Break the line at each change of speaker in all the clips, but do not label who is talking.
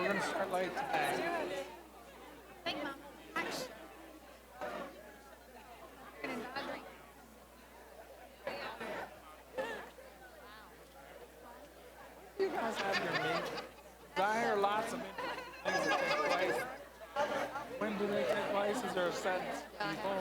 we're gonna start late today. You guys have your meetings. I hear lots of things that take place. When do they take place? Is there a set people?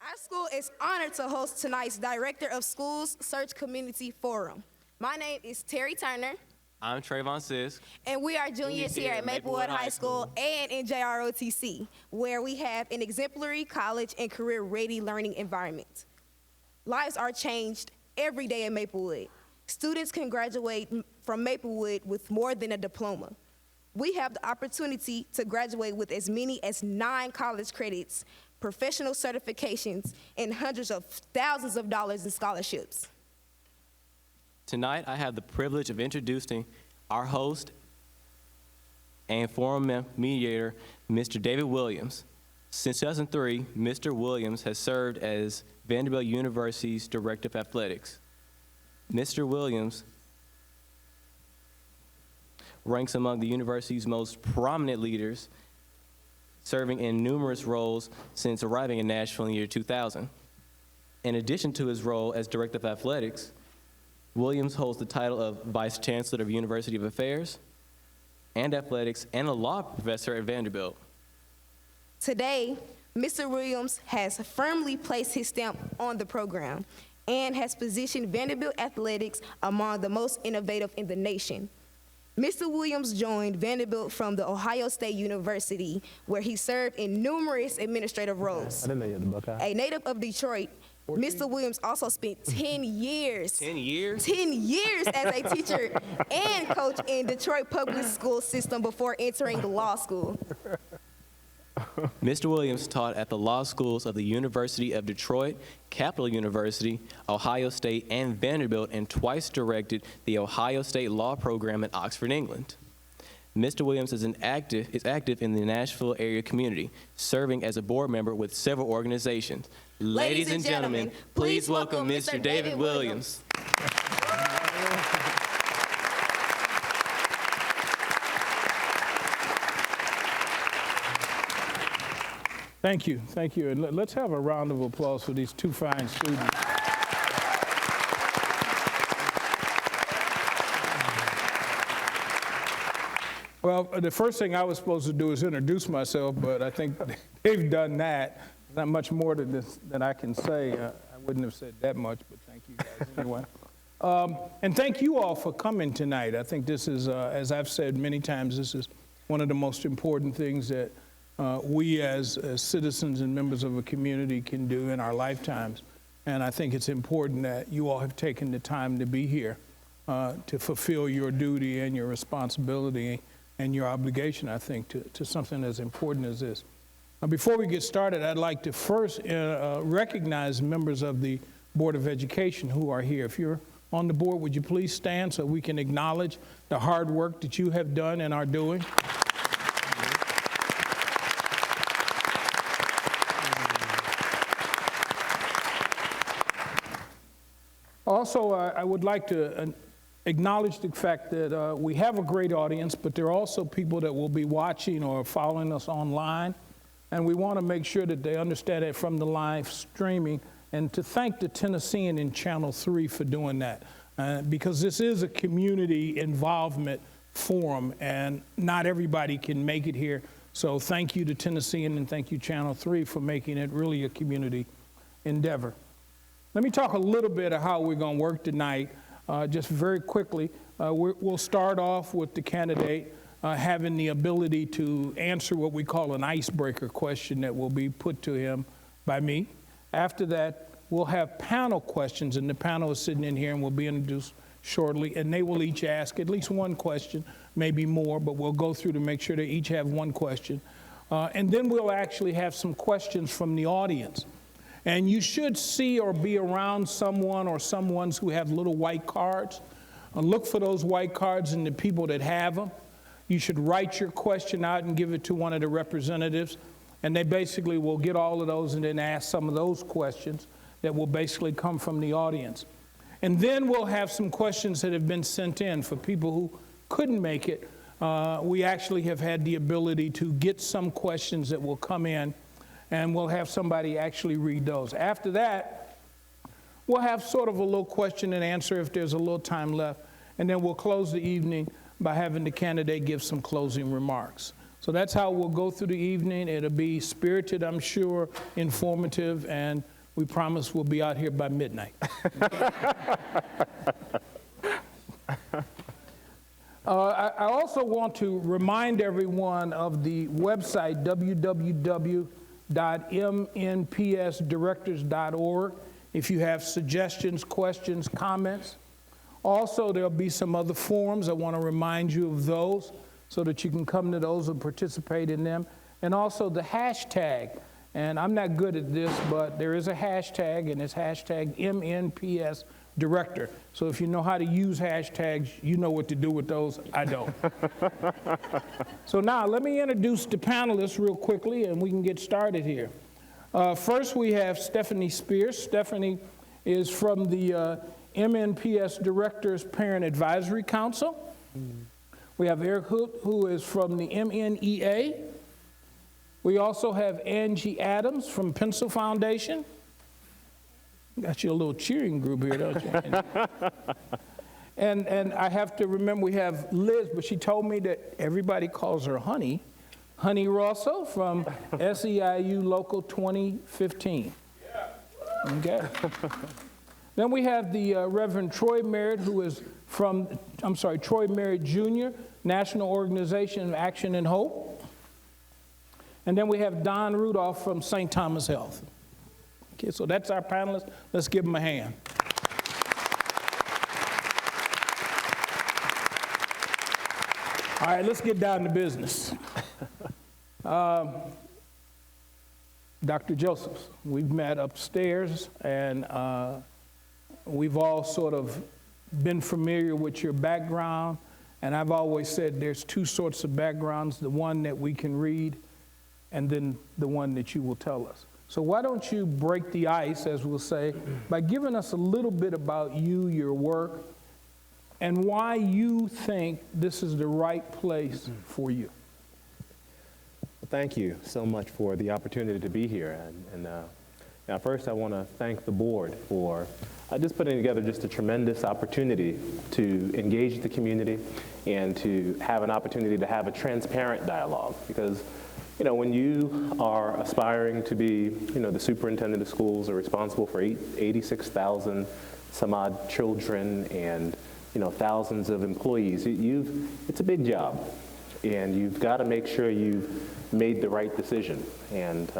Our school is honored to host tonight's Director of Schools Search Community Forum. My name is Terry Turner,
I'm Trayvon Sisk.
and we are juniors here at Maplewood High School and in JROTC, where we have an exemplary college and career-ready learning environment. Lives are changed every day at Maplewood. Students can graduate from Maplewood with more than a diploma. We have the opportunity to graduate with as many as 9 college credits, professional certifications, and hundreds of thousands of dollars in scholarships.
Tonight, I have the privilege of introducing our host and forum mediator, Mr. David Williams. Since 2003, Mr. Williams has served as Vanderbilt University's Director of Athletics. Mr. Williams ranks among the university's most prominent leaders, serving in numerous roles since arriving in Nashville in the year 2000. In addition to his role as Director of Athletics, Williams holds the title of Vice Chancellor of University of Affairs and Athletics and a law professor at Vanderbilt.
Today, Mr. Williams has firmly placed his stamp on the program and has positioned Vanderbilt athletics among the most innovative in the nation. Mr. Williams joined Vanderbilt from the Ohio State University, where he served in numerous administrative roles.
I didn't know you had the Buckeye.
A native of Detroit, 14? Mr. Williams also spent 10 years.
10 years?
10 years as a teacher and coach in Detroit public school system before entering law school.
Mr. Williams taught at the law schools of the University of Detroit, Capital University, Ohio State, and Vanderbilt, and twice directed the Ohio State Law Program in Oxford, England. Mr. Williams is active in the Nashville area community, serving as a board member with several organizations. Ladies and gentlemen, please welcome Mr. David Williams.
Thank you, thank you. And let's have a round of applause for these two fine students. Well, the first thing I was supposed to do is introduce myself, but I think they've done that. Not much more to this that I can say. I wouldn't have said that much, but thank you guys anyway. And thank you all for coming tonight. I think this is, as I've said many times, this is one of the most important things that we as citizens and members of a community can do in our lifetimes. And I think it's important that you all have taken the time to be here to fulfill your duty and your responsibility and your obligation, I think, to something as important as this. Now, before we get started, I'd like to first recognize members of the Board of Education who are here. If you're on the board, would you please stand so we can acknowledge the hard work that you have done and are doing? Also, I would like to acknowledge the fact that we have a great audience, but there are also people that will be watching or following us online, and we want to make sure that they understand it from the live streaming, and to thank the Tennessean in Channel 3 for doing that, because this is a community involvement forum, and not everybody can make it here. So thank you to Tennessean and thank you Channel 3 for making it really a community endeavor. Let me talk a little bit of how we're going to work tonight. Just very quickly, we'll start off with the candidate having the ability to answer what we call an icebreaker question that will be put to him by me. After that, we'll have panel questions, and the panel is sitting in here and will be introduced shortly, and they will each ask at least one question, maybe more, but we'll go through to make sure they each have one question. And then we'll actually have some questions from the audience. And you should see or be around someone or someones who have little white cards. Look for those white cards and the people that have them. You should write your question out and give it to one of the representatives. And they basically will get all of those and then ask some of those questions that will basically come from the audience. And then we'll have some questions that have been sent in for people who couldn't make it. We actually have had the ability to get some questions that will come in, and we'll have somebody actually read those. After that, we'll have sort of a little question and answer if there's a little time left, and then we'll close the evening by having the candidate give some closing remarks. So that's how we'll go through the evening. It'll be spirited, I'm sure, informative, and we promise we'll be out here by midnight. I also want to remind everyone of the website, www.mnpsdirectors.org, if you have suggestions, questions, comments. Also, there'll be some other forums. I want to remind you of those so that you can come to those and participate in them. And also the hashtag. And I'm not good at this, but there is a hashtag, and it's hashtag MNPSDirector. So if you know how to use hashtags, you know what to do with those. I don't. So now let me introduce the panelists real quickly, and we can get started here. First, we have Stephanie Spears. Stephanie is from the MNPS Directors Parent Advisory Council. We have Eric Hoot, who is from the MNEA. We also have Angie Adams from Pencil Foundation. Got you a little cheering group here, don't you? And I have to remember we have Liz, but she told me that everybody calls her Honey. Honey Rosso from SEIU Local 2015. Okay. Then we have the Reverend Troy Merritt, who is from, Troy Merritt Jr., National Organization of Action and Hope. And then we have Don Rudolph from St. Thomas Health. Okay, so that's our panelists. Let's give them a hand. All right, let's get down to business. Dr. Josephs, we've met upstairs, and we've all sort of been familiar with your background, and I've always said there's two sorts of backgrounds, the one that we can read and then the one that you will tell us. So why don't you break the ice, as we'll say, by giving us a little bit about you, your work, and why you think this is the right place for you.
Thank you so much for the opportunity to be here. And Now, first, I want to thank the board for just putting together just a tremendous opportunity to engage the community and to have an opportunity to have a transparent dialogue. Because, when you are aspiring to be, the superintendent of schools or responsible for 86,000 some odd children and, thousands of employees, it's a big job. And you've got to make sure you've made the right decision. And,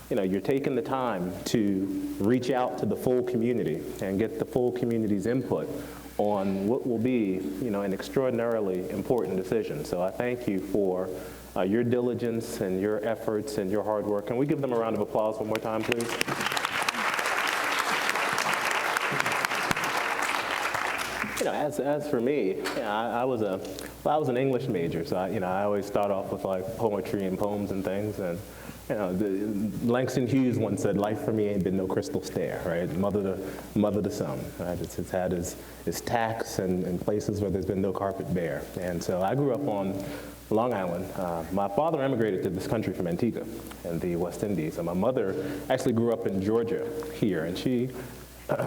you're taking the time to reach out to the full community and get the full community's input on what will be, an extraordinarily important decision. So I thank you for your diligence and your efforts and your hard work. Can we give them a round of applause one more time, please? As for me, I was an English major, so I always start off with like poetry and poems and things. And Langston Hughes once said, "Life for me ain't been no crystal stair, right? Mother to son, right? It's had its tacks and places where there's been no carpet bare." And so I grew up on Long Island. My father emigrated to this country from Antigua in the West Indies, and my mother actually grew up in Georgia here, and she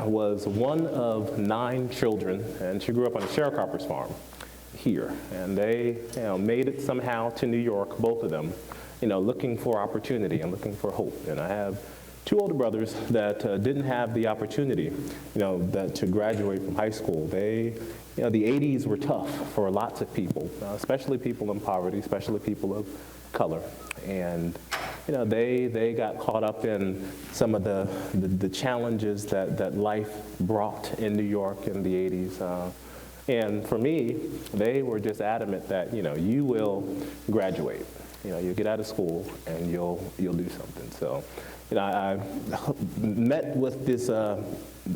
was one of 9 children, and she grew up on a sharecropper's farm here. And they made it somehow to New York, both of them, looking for opportunity and looking for hope. And I have 2 older brothers that didn't have the opportunity, to graduate from high school. The 80s were tough for lots of people, especially people in poverty, especially people of color. And they got caught up in some of the challenges that life brought in New York in the 80s. And for me, they were just adamant that, you will graduate. You'll get out of school and you'll do something. So, I met with this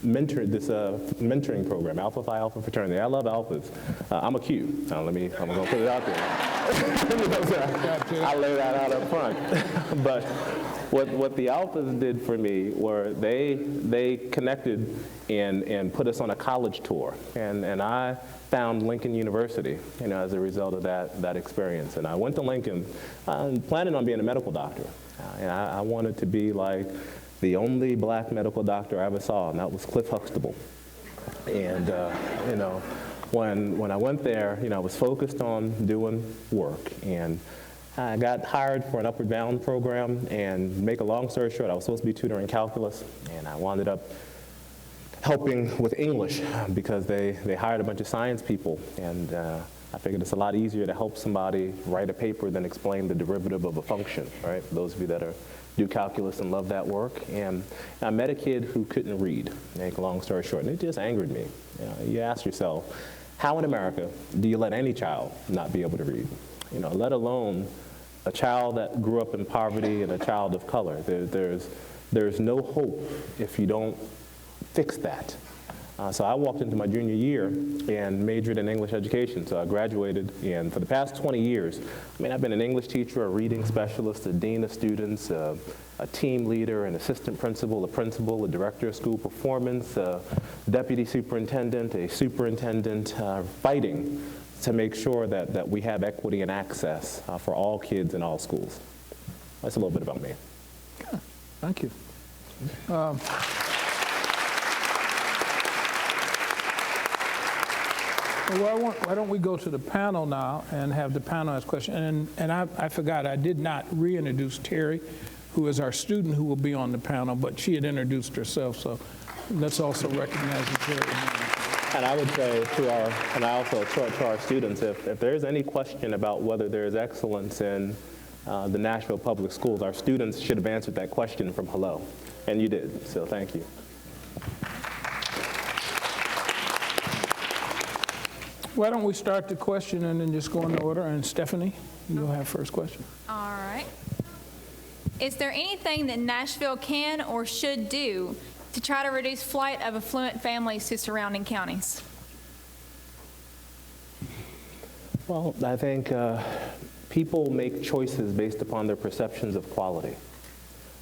mentoring program, Alpha Phi Alpha Fraternity. I love alphas. I'm a Q. I'm gonna put it out there. I lay that out up front. But what the alphas did for me were they connected and put us on a college tour, and I found Lincoln University, as a result of that experience. And I went to Lincoln planning on being a medical doctor. And I wanted to be like the only black medical doctor I ever saw, and that was Cliff Huxtable. And, when I went there, I was focused on doing work. And I got hired for an Upward Bound program, and make a long story short, I was supposed to be tutoring calculus, and I wound up helping with English because they hired a bunch of science people. And I figured it's a lot easier to help somebody write a paper than explain the derivative of a function, right? For those of you that do calculus and love that work. And I met a kid who couldn't read, make a long story short, and it just angered me. You ask yourself, how in America do you let any child not be able to read? Let alone a child that grew up in poverty and a child of color. There's no hope if you don't fix that. So I walked into my junior year and majored in English education. So I graduated, and for the past 20 years, I've been an English teacher, a reading specialist, a dean of students, a team leader, an assistant principal, a director of school performance, a deputy superintendent, a superintendent, fighting to make sure that we have equity and access for all kids in all schools. That's a little bit about me.
Yeah, thank you. Well, why don't we go to the panel now and have the panel ask questions. And I forgot, I did not reintroduce Terry, who is our student who will be on the panel, but she had introduced herself, so let's also recognize Terry.
And I would say to our students, if there's any question about whether there's excellence in the Nashville Public Schools, our students should have answered that question from hello, and you did, so thank you.
Why don't we start the question and then just go in order, and Stephanie, you'll have first question.
All right. Is there anything that Nashville can or should do to try to reduce flight of affluent families to surrounding counties?
Well, I think people make choices based upon their perceptions of quality,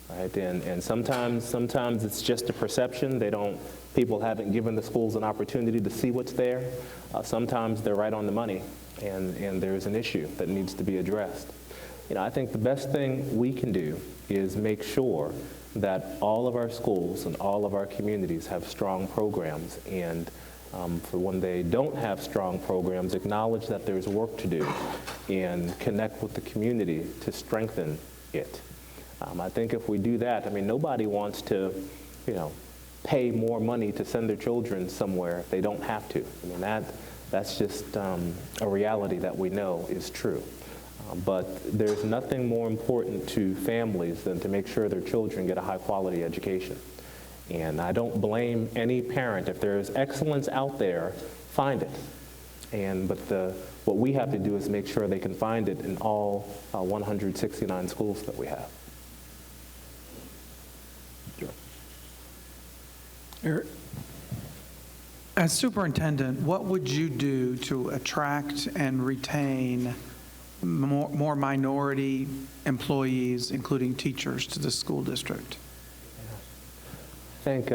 right? And sometimes it's just a perception. People haven't given the schools an opportunity to see what's there. Sometimes they're right on the money, and there's an issue that needs to be addressed. I think the best thing we can do is make sure that all of our schools and all of our communities have strong programs, and for when they don't have strong programs, acknowledge that there's work to do and connect with the community to strengthen it. I think if we do that, I mean, nobody wants to, pay more money to send their children somewhere if they don't have to. I mean, that's just a reality that we know is true. But there's nothing more important to families than to make sure their children get a high-quality education. And I don't blame any parent. If there's excellence out there, find it. But what we have to do is make sure they can find it in all 169 schools that we have.
As superintendent, what would you do to attract and retain more minority employees, including teachers, to the school district?
I think,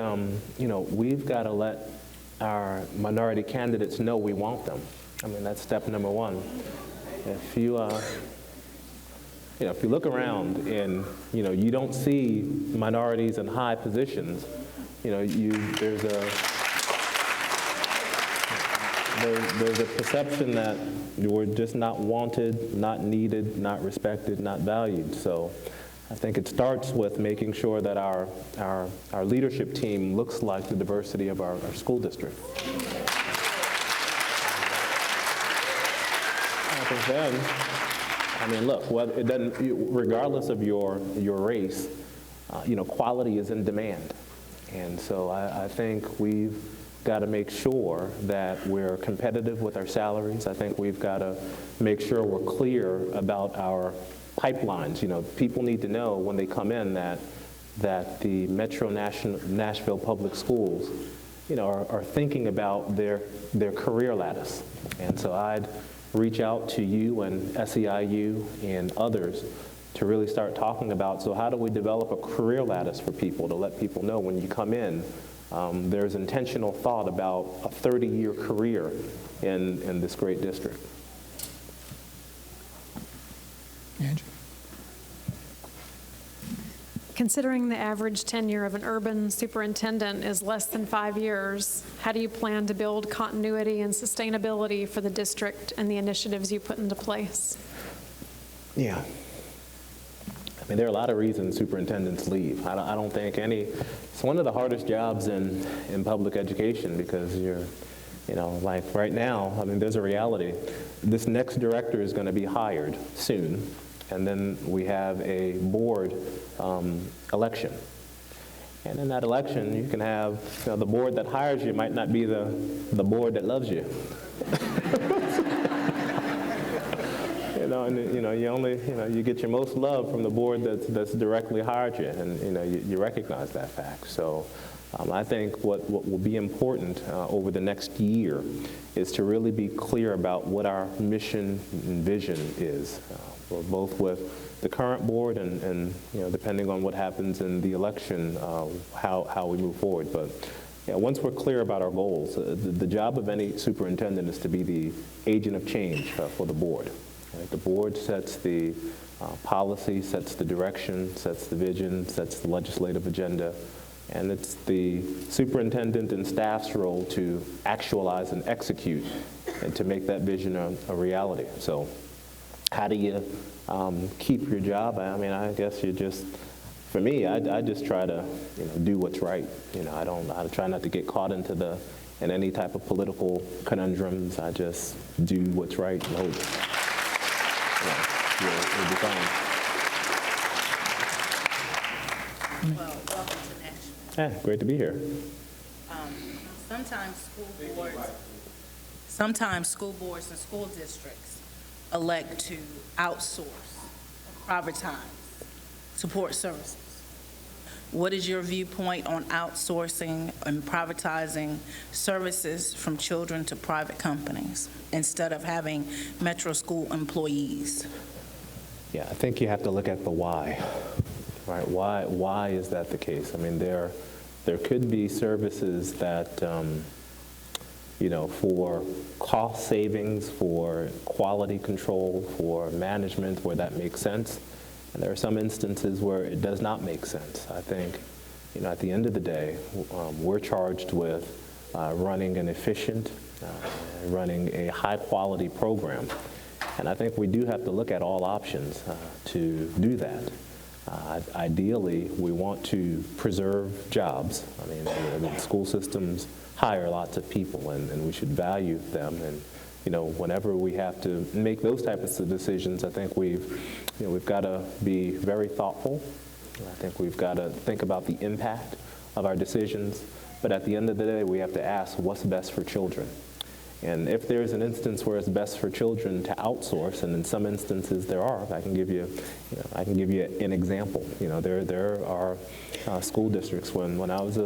we've got to let our minority candidates know we want them. I mean, that's step number one. If you, if you look around and, you don't see minorities in high positions, there's a perception that we're just not wanted, not needed, not respected, not valued. So I think it starts with making sure that our leadership team looks like the diversity of our school district. I think then, I mean, look, it doesn't, regardless of your race, quality is in demand. And so I think we've got to make sure that we're competitive with our salaries. I think we've got to make sure we're clear about our pipelines. People need to know when they come in that the Metro Nashville Public Schools, are thinking about their career lattice. And so I'd reach out to you and SEIU and others to really start talking about, so how do we develop a career lattice for people to let people know when you come in, there's intentional thought about a 30-year career in this great district.
Angie?
Considering the average tenure of an urban superintendent is less than 5 years, how do you plan to build continuity and sustainability for the district and the initiatives you put into place?
Yeah. I mean, there are a lot of reasons superintendents leave. I don't think it's one of the hardest jobs in public education, because you're, like right now, I mean, there's a reality. This next director is going to be hired soon, and then we have a board election. And in that election, you can have, the board that hires you might not be the board that loves you. You only, you get your most love from the board that's directly hired you, and you recognize that fact. So I think what will be important over the next year is to really be clear about what our mission and vision is, both with the current board and depending on what happens in the election, how we move forward. But once we're clear about our goals, the job of any superintendent is to be the agent of change for the board. Right? The board sets the policy, sets the direction, sets the vision, sets the legislative agenda, and it's the superintendent and staff's role to actualize and execute and to make that vision a reality. So how do you keep your job? I mean, I guess you just, for me, I just try to do what's right. I try not to get caught in any type of political conundrums. I just do what's right and hope you'll be fine.
Well, welcome to Nashville.
Yeah, great to be here.
Sometimes school boards and school districts elect to outsource, privatize support services. What is your viewpoint on outsourcing and privatizing services from children to private companies instead of having Metro school employees?
Yeah, I think you have to look at the why, right? Why is that the case? I mean, there could be services that, for cost savings, for quality control, for management, where that makes sense. And there are some instances where it does not make sense. I think, at the end of the day, we're charged with running an efficient, running a high-quality program. And I think we do have to look at all options to do that. Ideally, we want to preserve jobs. I mean, the school systems hire lots of people, and we should value them. And whenever we have to make those types of decisions, I think we've got to be very thoughtful. I think we've got to think about the impact of our decisions. But at the end of the day, we have to ask what's best for children. And if there's an instance where it's best for children to outsource, and in some instances there are, I can give you an example. There are school districts when I was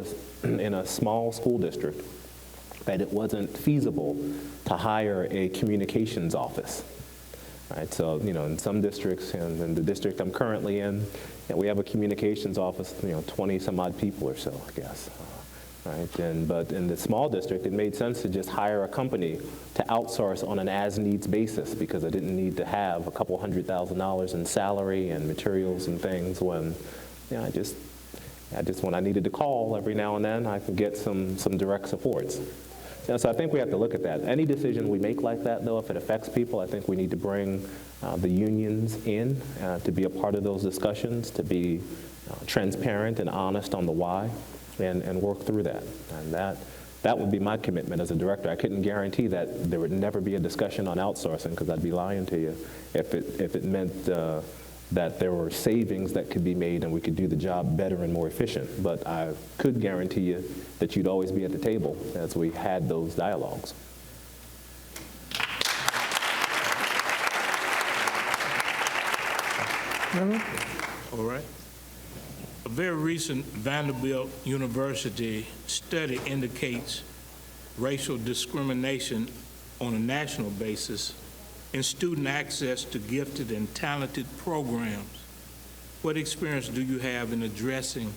in a small school district that it wasn't feasible to hire a communications office. Right? So in some districts, and in the district I'm currently in, we have a communications office, 20 some odd people or so, I guess. Right? But in the small district, it made sense to just hire a company to outsource on an as-needs basis, because I didn't need to have a couple $100,000 in salary and materials and things when, when I needed to call every now and then, I could get some direct supports. So I think we have to look at that. Any decision we make like that, though, if it affects people, I think we need to bring the unions in to be a part of those discussions, to be transparent and honest on the why, and work through that. And that would be my commitment as a director. I couldn't guarantee that there would never be a discussion on outsourcing, because I'd be lying to you if it meant that there were savings that could be made and we could do the job better and more efficient. But I could guarantee you that you'd always be at the table as we had those dialogues.
All right. A very recent Vanderbilt University study indicates racial discrimination on a national basis in student access to gifted and talented programs. What experience do you have in addressing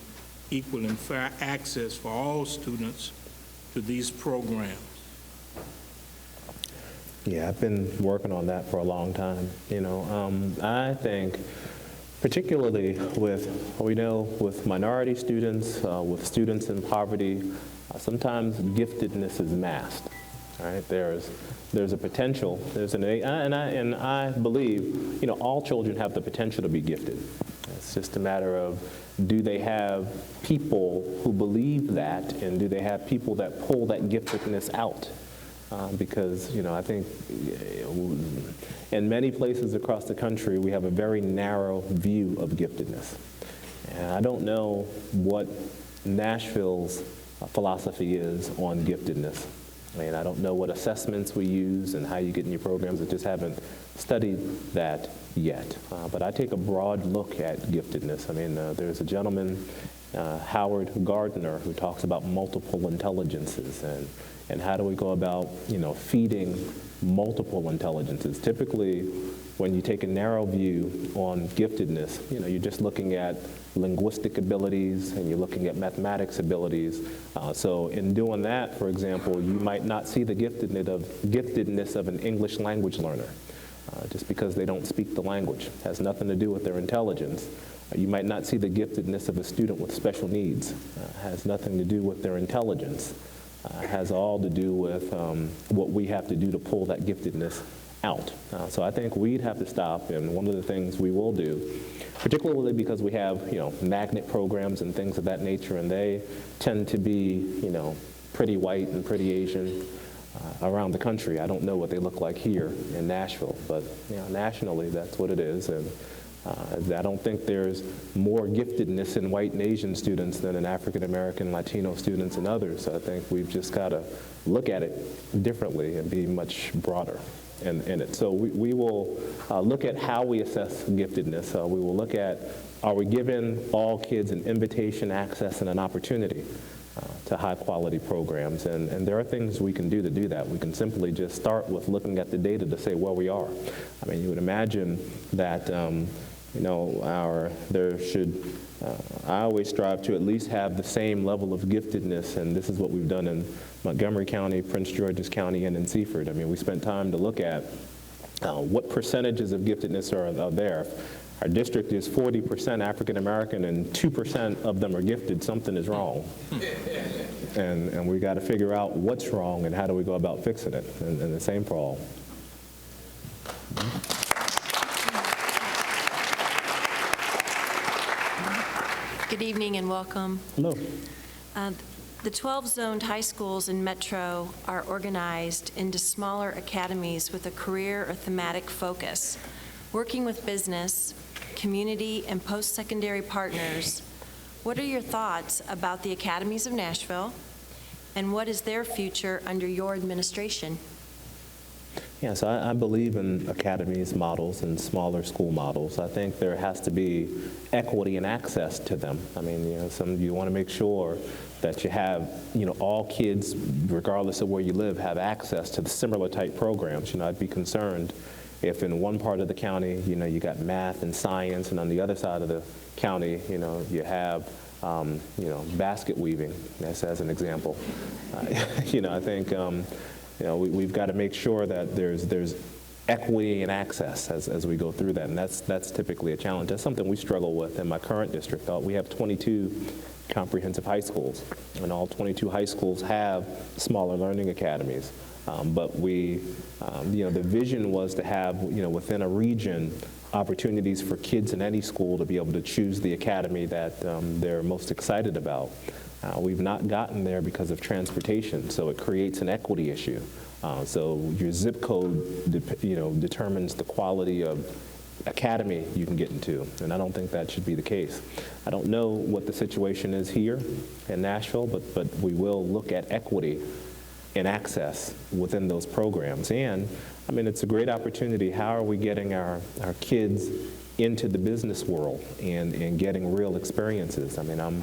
equal and fair access for all students to these programs?
Yeah, I've been working on that for a long time. I think particularly with minority students, with students in poverty, sometimes giftedness is masked. Right? There's a potential. And I believe all children have the potential to be gifted. It's just a matter of, do they have people who believe that, and do they have people that pull that giftedness out? Because I think in many places across the country we have a very narrow view of giftedness. And I don't know what Nashville's philosophy is on giftedness. I don't know what assessments we use and how you get in your programs. I just haven't studied that yet. But I take a broad look at giftedness. There's a gentleman, Howard Gardner, who talks about multiple intelligences and how do we go about, feeding multiple intelligences. Typically, when you take a narrow view on giftedness, you're just looking at linguistic abilities and you're looking at mathematics abilities. So in doing that, for example, you might not see the giftedness of an English language learner just because they don't speak the language. It has nothing to do with their intelligence. You might not see the giftedness of a student with special needs. It has nothing to do with their intelligence. It has all to do with what we have to do to pull that giftedness out. So I think we'd have to stop, and one of the things we will do, particularly because we have, magnet programs and things of that nature, and they tend to be, pretty white and pretty Asian around the country. I don't know what they look like here in Nashville, but nationally that's what it is. And I don't think there's more giftedness in white and Asian students than in African American, Latino students and others. So I think we've just got to look at it differently and be much broader in it. So we will look at how we assess giftedness. We will look at, are we giving all kids an invitation, access, and an opportunity to high-quality programs? And there are things we can do to do that. We can simply just start with looking at the data to say where we are. You would imagine that I always strive to at least have the same level of giftedness, and this is what we've done in Montgomery County, Prince George's County, and in Seaford. We spent time to look at what percentages of giftedness are there. our district is 40% African American and 2% of them are gifted, something is wrong. And we got to figure out what's wrong and how do we go about fixing it, and the same for all.
Good evening and welcome.
Hello.
The 12 zoned high schools in Metro are organized into smaller academies with a career or thematic focus. Working with business, community, and post-secondary partners, what are your thoughts about the academies of Nashville, and what is their future under your administration?
Yes, I believe in academies models and smaller school models. I think there has to be equity and access to them. I mean, you want to make sure that you have, all kids, regardless of where you live, have access to the similar type programs. I'd be concerned if in one part of the county, you got math and science, and on the other side of the county, you have, basket weaving, as an example. I think, we've got to make sure that there's equity and access as we go through that, and that's typically a challenge. That's something we struggle with in my current district. We have 22 comprehensive high schools, and all 22 high schools have smaller learning academies. But the vision was to have, within a region, opportunities for kids in any school to be able to choose the academy that they're most excited about. We've not gotten there because of transportation, so it creates an equity issue. So your zip code, determines the quality of academy you can get into, and I don't think that should be the case. I don't know what the situation is here in Nashville, but we will look at equity and access within those programs. And I mean, it's a great opportunity. How are we getting our kids into the business world and getting real experiences? I mean, I'm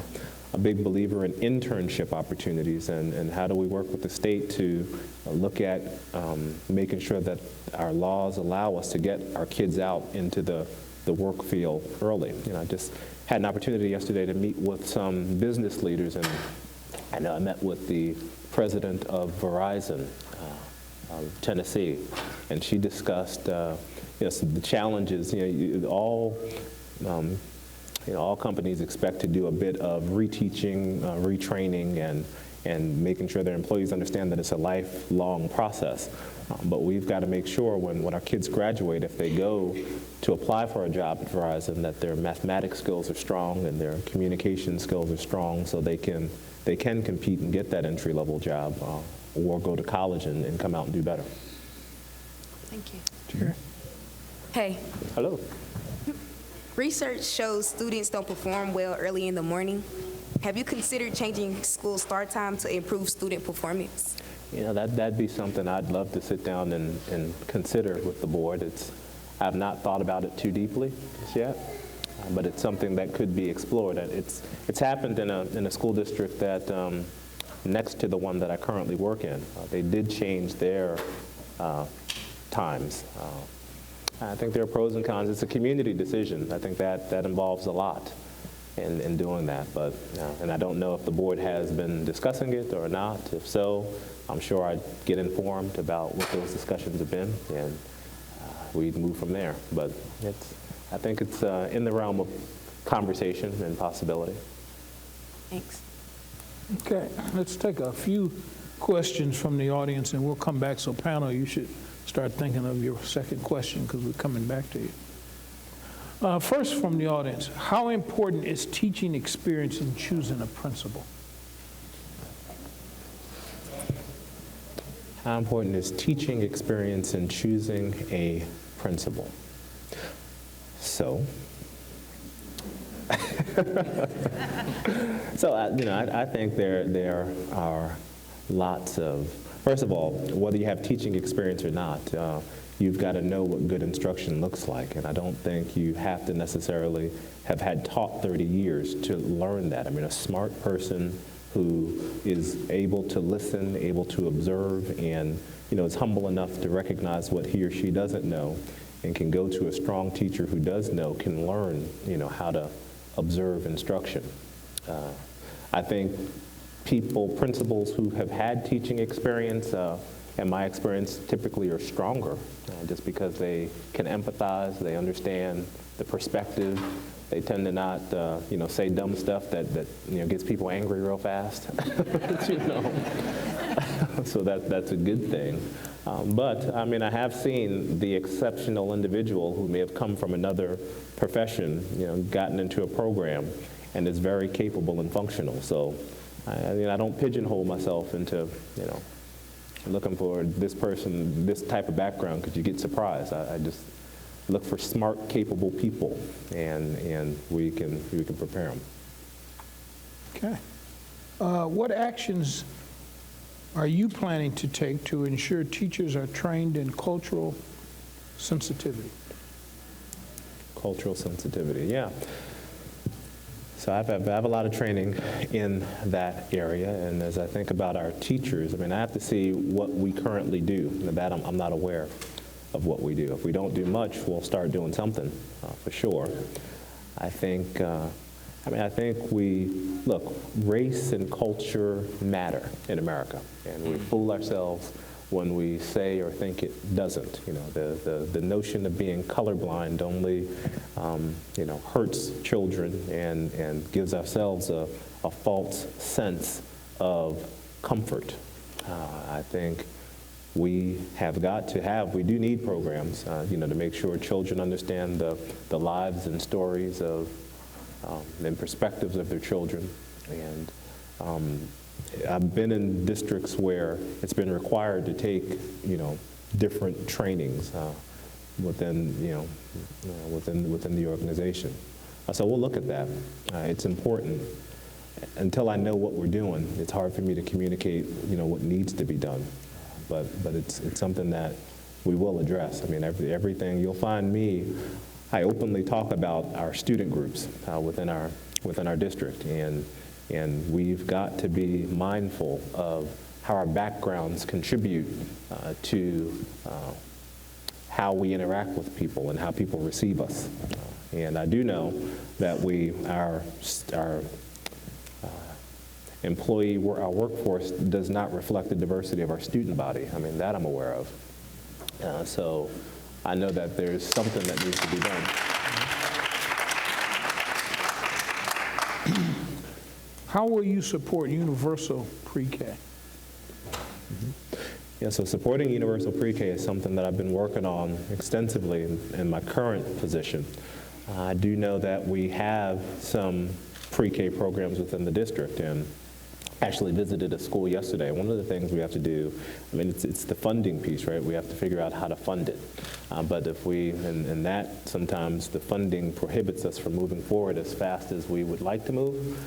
a big believer in internship opportunities, and how do we work with the state to look at making sure that our laws allow us to get our kids out into the work field early. I just had an opportunity yesterday to meet with some business leaders, and I know I met with the president of Verizon of Tennessee, and she discussed the challenges. All companies expect to do a bit of reteaching, retraining, and making sure their employees understand that it's a lifelong process. But we've got to make sure when our kids graduate, if they go to apply for a job at Verizon, that their mathematics skills are strong and their communication skills are strong, so they can compete and get that entry-level job, or go to college and come out and do better.
Thank you.
Sure.
Hey.
Hello.
Research shows students don't perform well early in the morning. Have you considered changing school start time to improve student performance?
That'd be something I'd love to sit down and consider with the board. I've not thought about it too deeply just yet, but it's something that could be explored. It's happened in a school district that next to the one that I currently work in. They did change their times. I think there are pros and cons. It's a community decision. I think that involves a lot in doing that. But and I don't know if the board has been discussing it or not. If so, I'm sure I'd get informed about what those discussions have been, and we'd move from there. But I think it's in the realm of conversation and possibility.
Thanks.
Okay, let's take a few questions from the audience, and we'll come back. So panel, you should start thinking of your second question, because we're coming back to you. First, from the audience, how important is teaching experience in choosing a principal?
How important is teaching experience in choosing a principal? So, I think there are lots of, first of all, whether you have teaching experience or not, you've got to know what good instruction looks like. And I don't think you have to necessarily have had taught 30 years to learn that. I mean, a smart person who is able to listen, able to observe, and is humble enough to recognize what he or she doesn't know, and can go to a strong teacher who does know, can learn, how to observe instruction. I think principals who have had teaching experience, in my experience, typically are stronger, just because they can empathize, they understand the perspective. They tend to not, say dumb stuff that gets people angry real fast. So that's a good thing. But I mean, I have seen the exceptional individual who may have come from another profession, gotten into a program, and is very capable and functional. So I don't pigeonhole myself into, looking for this person, this type of background, because you get surprised. I just look for smart, capable people, and we can prepare them.
Okay. What actions are you planning to take to ensure teachers are trained in cultural sensitivity?
Cultural sensitivity, yeah. So I have a lot of training in that area, and as I think about our teachers, I mean, I have to see what we currently do. That I'm not aware of what we do. If we don't do much, we'll start doing something, for sure. I think race and culture matter in America, and we fool ourselves when we say or think it doesn't. The notion of being colorblind only, hurts children and gives ourselves a false sense of comfort. I think we do need programs, to make sure children understand the lives and stories of and perspectives of their children. And I've been in districts where it's been required to take, different trainings within the organization. So we'll look at that. It's important. Until I know what we're doing, it's hard for me to communicate, what needs to be done. But it's something that we will address. I mean, everything you'll find me, I openly talk about our student groups within our district, and we've got to be mindful of how our backgrounds contribute to how we interact with people and how people receive us. And I do know that our workforce does not reflect the diversity of our student body. I mean, that I'm aware of. So I know that there's something that needs to be done.
How will you support universal pre-K?
Yeah, so supporting universal pre-K is something that I've been working on extensively in my current position. I do know that we have some pre-K programs within the district, and actually visited a school yesterday. One of the things we have to do, I mean, it's the funding piece, right? We have to figure out how to fund it. But if and that sometimes the funding prohibits us from moving forward as fast as we would like to move.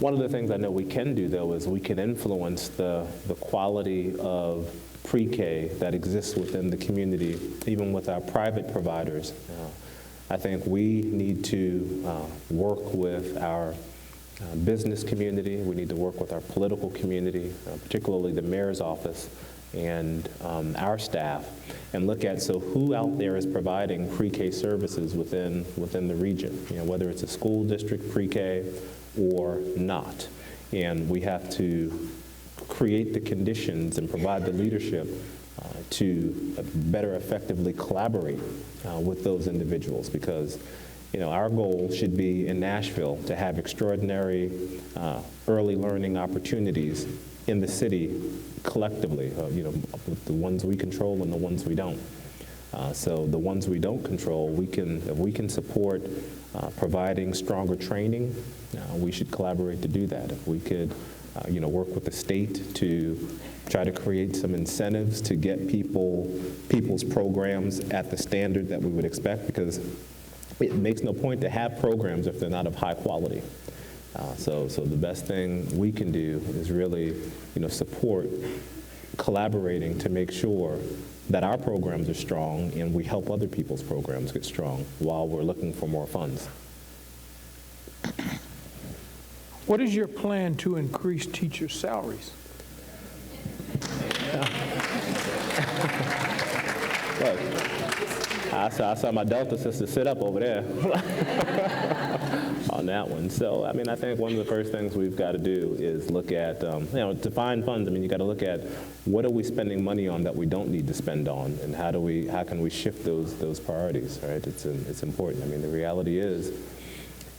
One of the things I know we can do, though, is we can influence the quality of pre-K that exists within the community, even with our private providers. I think we need to work with our business community. We need to work with our political community, particularly the mayor's office and our staff, and look at who out there is providing pre-K services within the region, whether it's a school district pre-K or not. And we have to create the conditions and provide the leadership to better effectively collaborate with those individuals, because our goal should be in Nashville to have extraordinary early learning opportunities in the city collectively, with the ones we control and the ones we don't. So the ones we don't control, if we can support providing stronger training, we should collaborate to do that. If we could work with the state to try to create some incentives to get people's programs at the standard that we would expect, because it makes no point to have programs if they're not of high quality. So the best thing we can do is really, support collaborating to make sure that our programs are strong and we help other people's programs get strong while we're looking for more funds.
What is your plan to increase teacher salaries?
Look, I saw my Delta sister sit up over there. on that one. So, I mean, I think one of the first things we've got to do is look at, to find funds. I mean, you got to look at what are we spending money on that we don't need to spend on, and how can we shift those priorities, right? It's important. I mean, the reality is,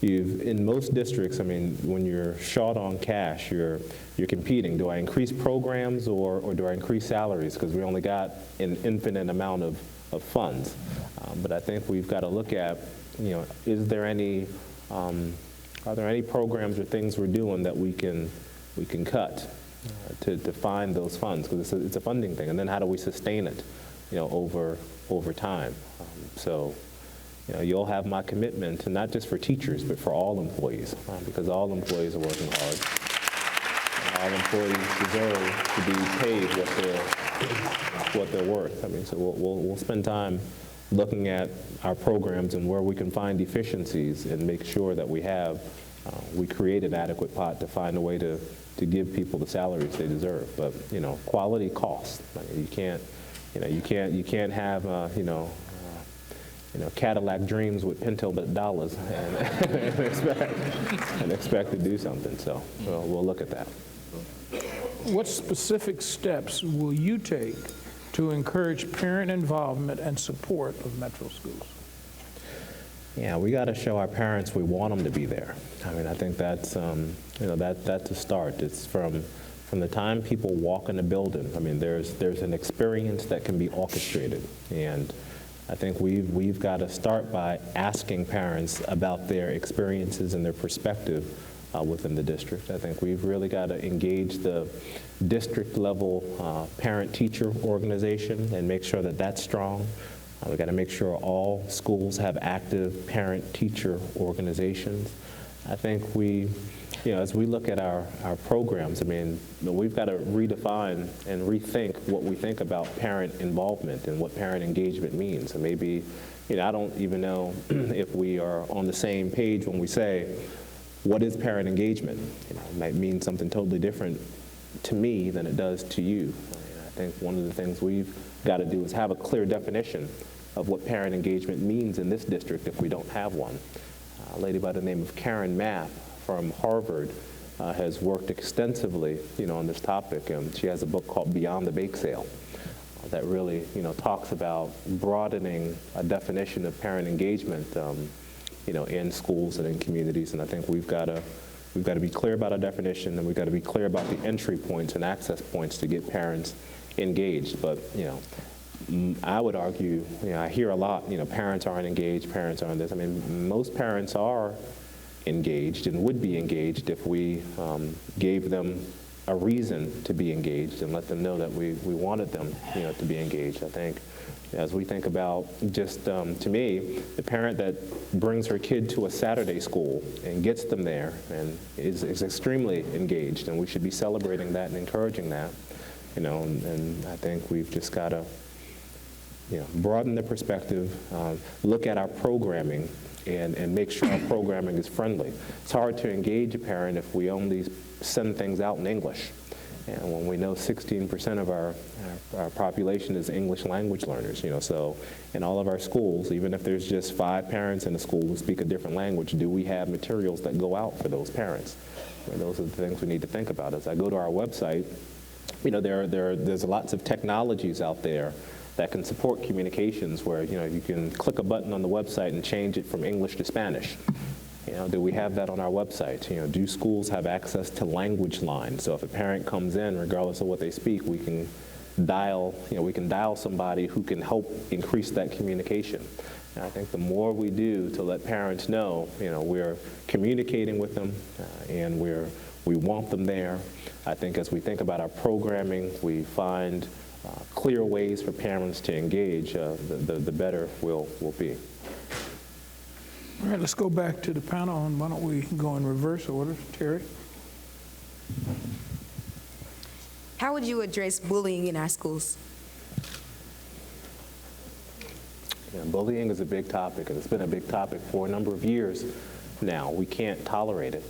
in most districts, I mean, when you're short on cash, you're competing. Do I increase programs or do I increase salaries? Because we only got an infinite amount of funds. But I think we've got to look at, is there any, are there any programs or things we're doing that we can cut to find those funds? Because it's a funding thing. And then how do we sustain it, over time? So. You'll have my commitment, and not just for teachers, but for all employees, because all employees are working hard. And all employees deserve to be paid what they're worth. I mean, so we'll spend time looking at our programs and where we can find efficiencies and make sure that we create an adequate pot to find a way to give people the salaries they deserve. But quality costs. I mean, you can't have Cadillac dreams with Pinto dollars and expect to do something. So we'll look at that.
What specific steps will you take to encourage parent involvement and support of Metro schools?
Yeah, we got to show our parents we want them to be there. I mean, I think that's that's a start. It's from the time people walk in the building. I mean, there's an experience that can be orchestrated, and I think we've got to start by asking parents about their experiences and their perspective within the district. I think we've really got to engage the district level parent-teacher organization and make sure that that's strong. We've got to make sure all schools have active parent-teacher organizations. I think as we look at our programs, I mean, we've got to redefine and rethink what we think about parent involvement and what parent engagement means. And maybe, I don't even know if we are on the same page when we say, what is parent engagement? It might mean something totally different to me than it does to you. I think one of the things we've got to do is have a clear definition of what parent engagement means in this district if we don't have one. A lady by the name of Karen Mapp from Harvard has worked extensively, on this topic, and she has a book called Beyond the Bake Sale that really, talks about broadening a definition of parent engagement, in schools and in communities. And I think we've got to be clear about our definition, and we've got to be clear about the entry points and access points to get parents engaged. But I would argue, I hear a lot, parents aren't engaged, parents aren't this. I mean, most parents are engaged and would be engaged if we gave them a reason to be engaged and let them know that we wanted them, to be engaged. I think as we think about just, to me, the parent that brings her kid to a Saturday school and gets them there and is extremely engaged, and we should be celebrating that and encouraging that, and I think we've just got to, broaden the perspective, look at our programming, and make sure our programming is friendly. It's hard to engage a parent if we only send things out in English. And when we know 16% of our population is English language learners, so in all of our schools, even if there's just 5 parents in a school who speak a different language, do we have materials that go out for those parents? Those are the things we need to think about. As I go to our website, there's lots of technologies out there that can support communications where, you can click a button on the website and change it from English to Spanish. Do we have that on our website? Do schools have access to language lines? So if a parent comes in, regardless of what they speak, we can dial somebody who can help increase that communication. And I think the more we do to let parents know, we're communicating with them and we want them there. I think as we think about our programming, we find clear ways for parents to engage, the better we'll be.
All right, let's go back to the panel, and why don't we go in reverse order? Terry?
How would you address bullying in our schools?
Bullying is a big topic, and it's been a big topic for a number of years now. We can't tolerate it.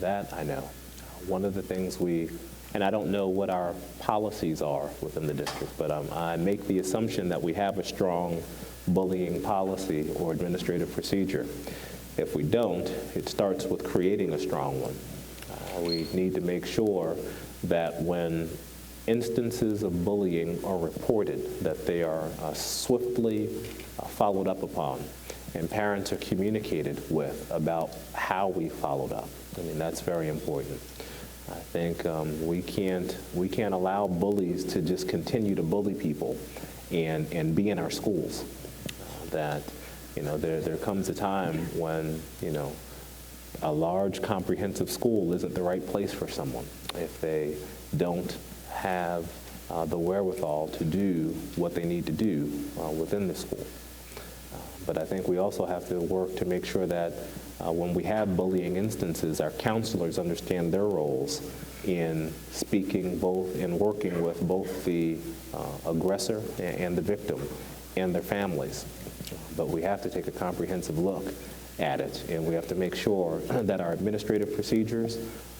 That I know. One of the things and I don't know what our policies are within the district, but I make the assumption that we have a strong bullying policy or administrative procedure. If we don't, it starts with creating a strong one. We need to make sure that when instances of bullying are reported, that they are swiftly followed up upon, and parents are communicated with about how we followed up. I mean, that's very important. I think we can't allow bullies to just continue to bully people and be in our schools. That, you know, there comes a time when, you know, a large comprehensive school isn't the right place for someone if they don't have the wherewithal to do what they need to do within the school. But I think we also have to work to make sure that when we have bullying instances, our counselors understand their roles in speaking both, in working with both the aggressor and the victim and their families. But we have to take a comprehensive look at it, and we have to make sure that our administrative procedures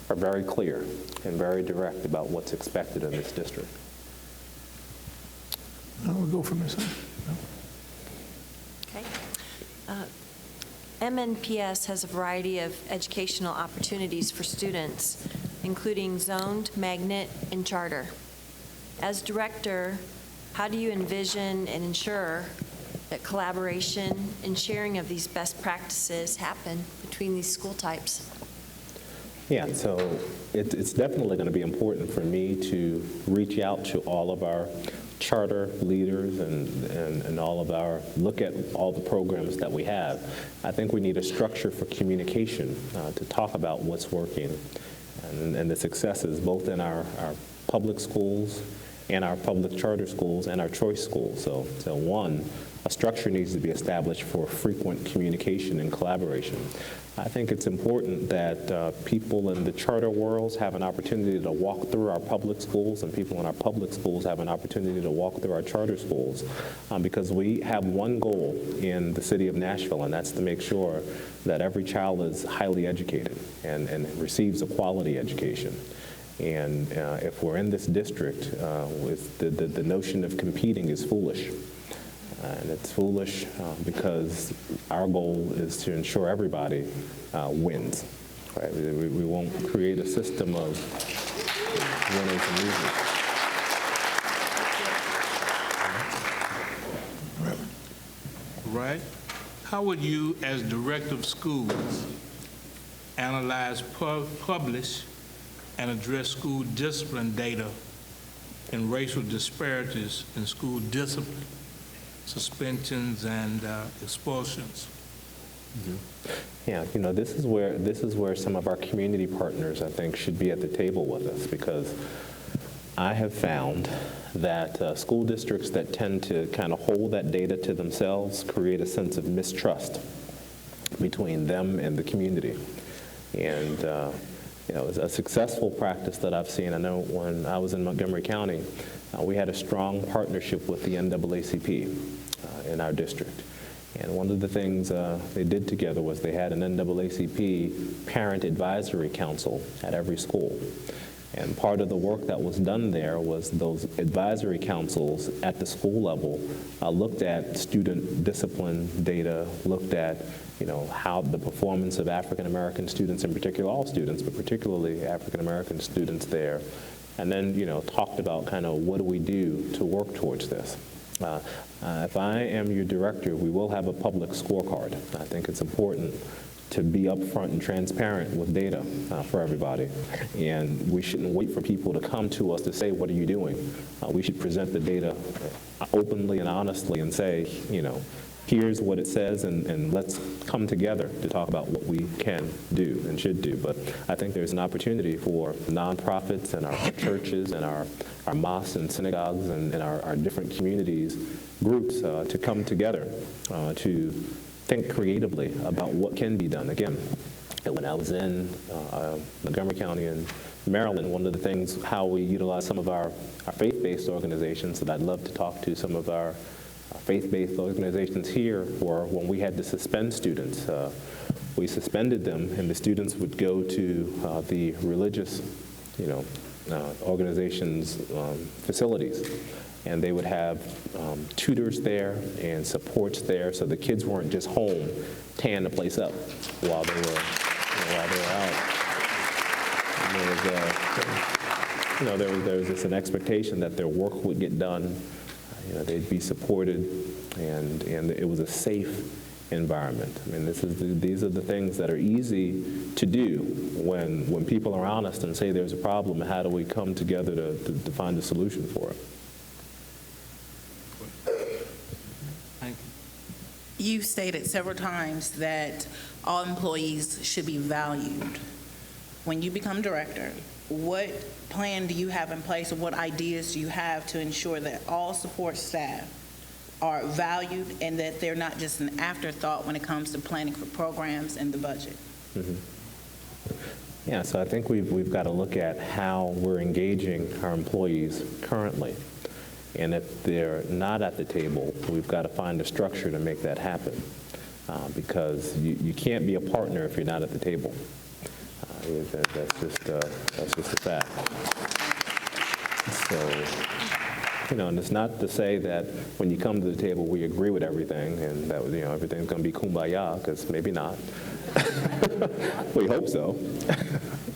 are very clear and very direct about what's expected in this district.
We'll go from this side.
Okay. MNPS has a variety of educational opportunities for students, including zoned, magnet, and charter. As director, how do you envision and ensure that collaboration and sharing of these best practices happen between these school types?
Yeah, so it's definitely going to be important for me to reach out to all of our charter leaders and all of our, look at all the programs that we have. I think we need a structure for communication to talk about what's working and the successes both in our public schools and our public charter schools and our choice schools. So one, a structure needs to be established for frequent communication and collaboration. I think it's important that people in the charter worlds have an opportunity to walk through our public schools, and people in our public schools have an opportunity to walk through our charter schools, because we have one goal in the city of Nashville, and that's to make sure that every child is highly educated and receives a quality education. And if we're in this district, with the notion of competing is foolish. And it's foolish because our goal is to ensure everybody wins. Right? We won't create a system of winners and losers.
Right. How would you, as director of schools, analyze, publish, and address school discipline data and racial disparities in school discipline, suspensions, and expulsions?
Mm-hmm. Yeah, you know, this is where some of our community partners, I think, should be at the table with us, because I have found that school districts that tend to kind of hold that data to themselves create a sense of mistrust between them and the community. And you know, a successful practice that I've seen, I know when I was in Montgomery County, we had a strong partnership with the NAACP in our district. And one of the things they did together was they had an NAACP parent advisory council at every school. And part of the work that was done there was those advisory councils at the school level looked at student discipline data, looked at, you know, how the performance of African American students, in particular all students, but particularly African American students there, and then, you know, talked about kind of what do we do to work towards this. If I am your director, we will have a public scorecard. I think it's important to be upfront and transparent with data for everybody. And we shouldn't wait for people to come to us to say, what are you doing? We should present the data openly and honestly and say, you know, here's what it says, and let's come together to talk about what we can do and should do. But I think there's an opportunity for nonprofits and our churches and our mosques and synagogues and our different communities, groups to come together to think creatively about what can be done. Again, when I was in Montgomery County in Maryland, one of the things, how we utilize some of our faith-based organizations, that I'd love to talk to some of our faith-based organizations here, were when we had to suspend students. We suspended them, and the students would go to the religious, you know, organizations' facilities. And they would have tutors there and supports there, so the kids weren't just home tearing the place up while they were, out. And there was just an expectation that their work would get done, they'd be supported, and it was a safe environment. I mean, these are the things that are easy to do when people are honest and say there's a problem, and how do we come together to find a solution for it.
You stated several times that all employees should be valued. When you become director, what plan do you have in place, or what ideas do you have to ensure that all support staff are valued and that they're not just an afterthought when it comes to planning for programs and the budget?
Mm-hmm. Yeah, so I think we've got to look at how we're engaging our employees currently. And if they're not at the table, we've got to find a structure to make that happen, because you can't be a partner if you're not at the table. That's just a fact. So, and it's not to say that when you come to the table we agree with everything and that everything's going to be kumbaya, because maybe not. We hope so.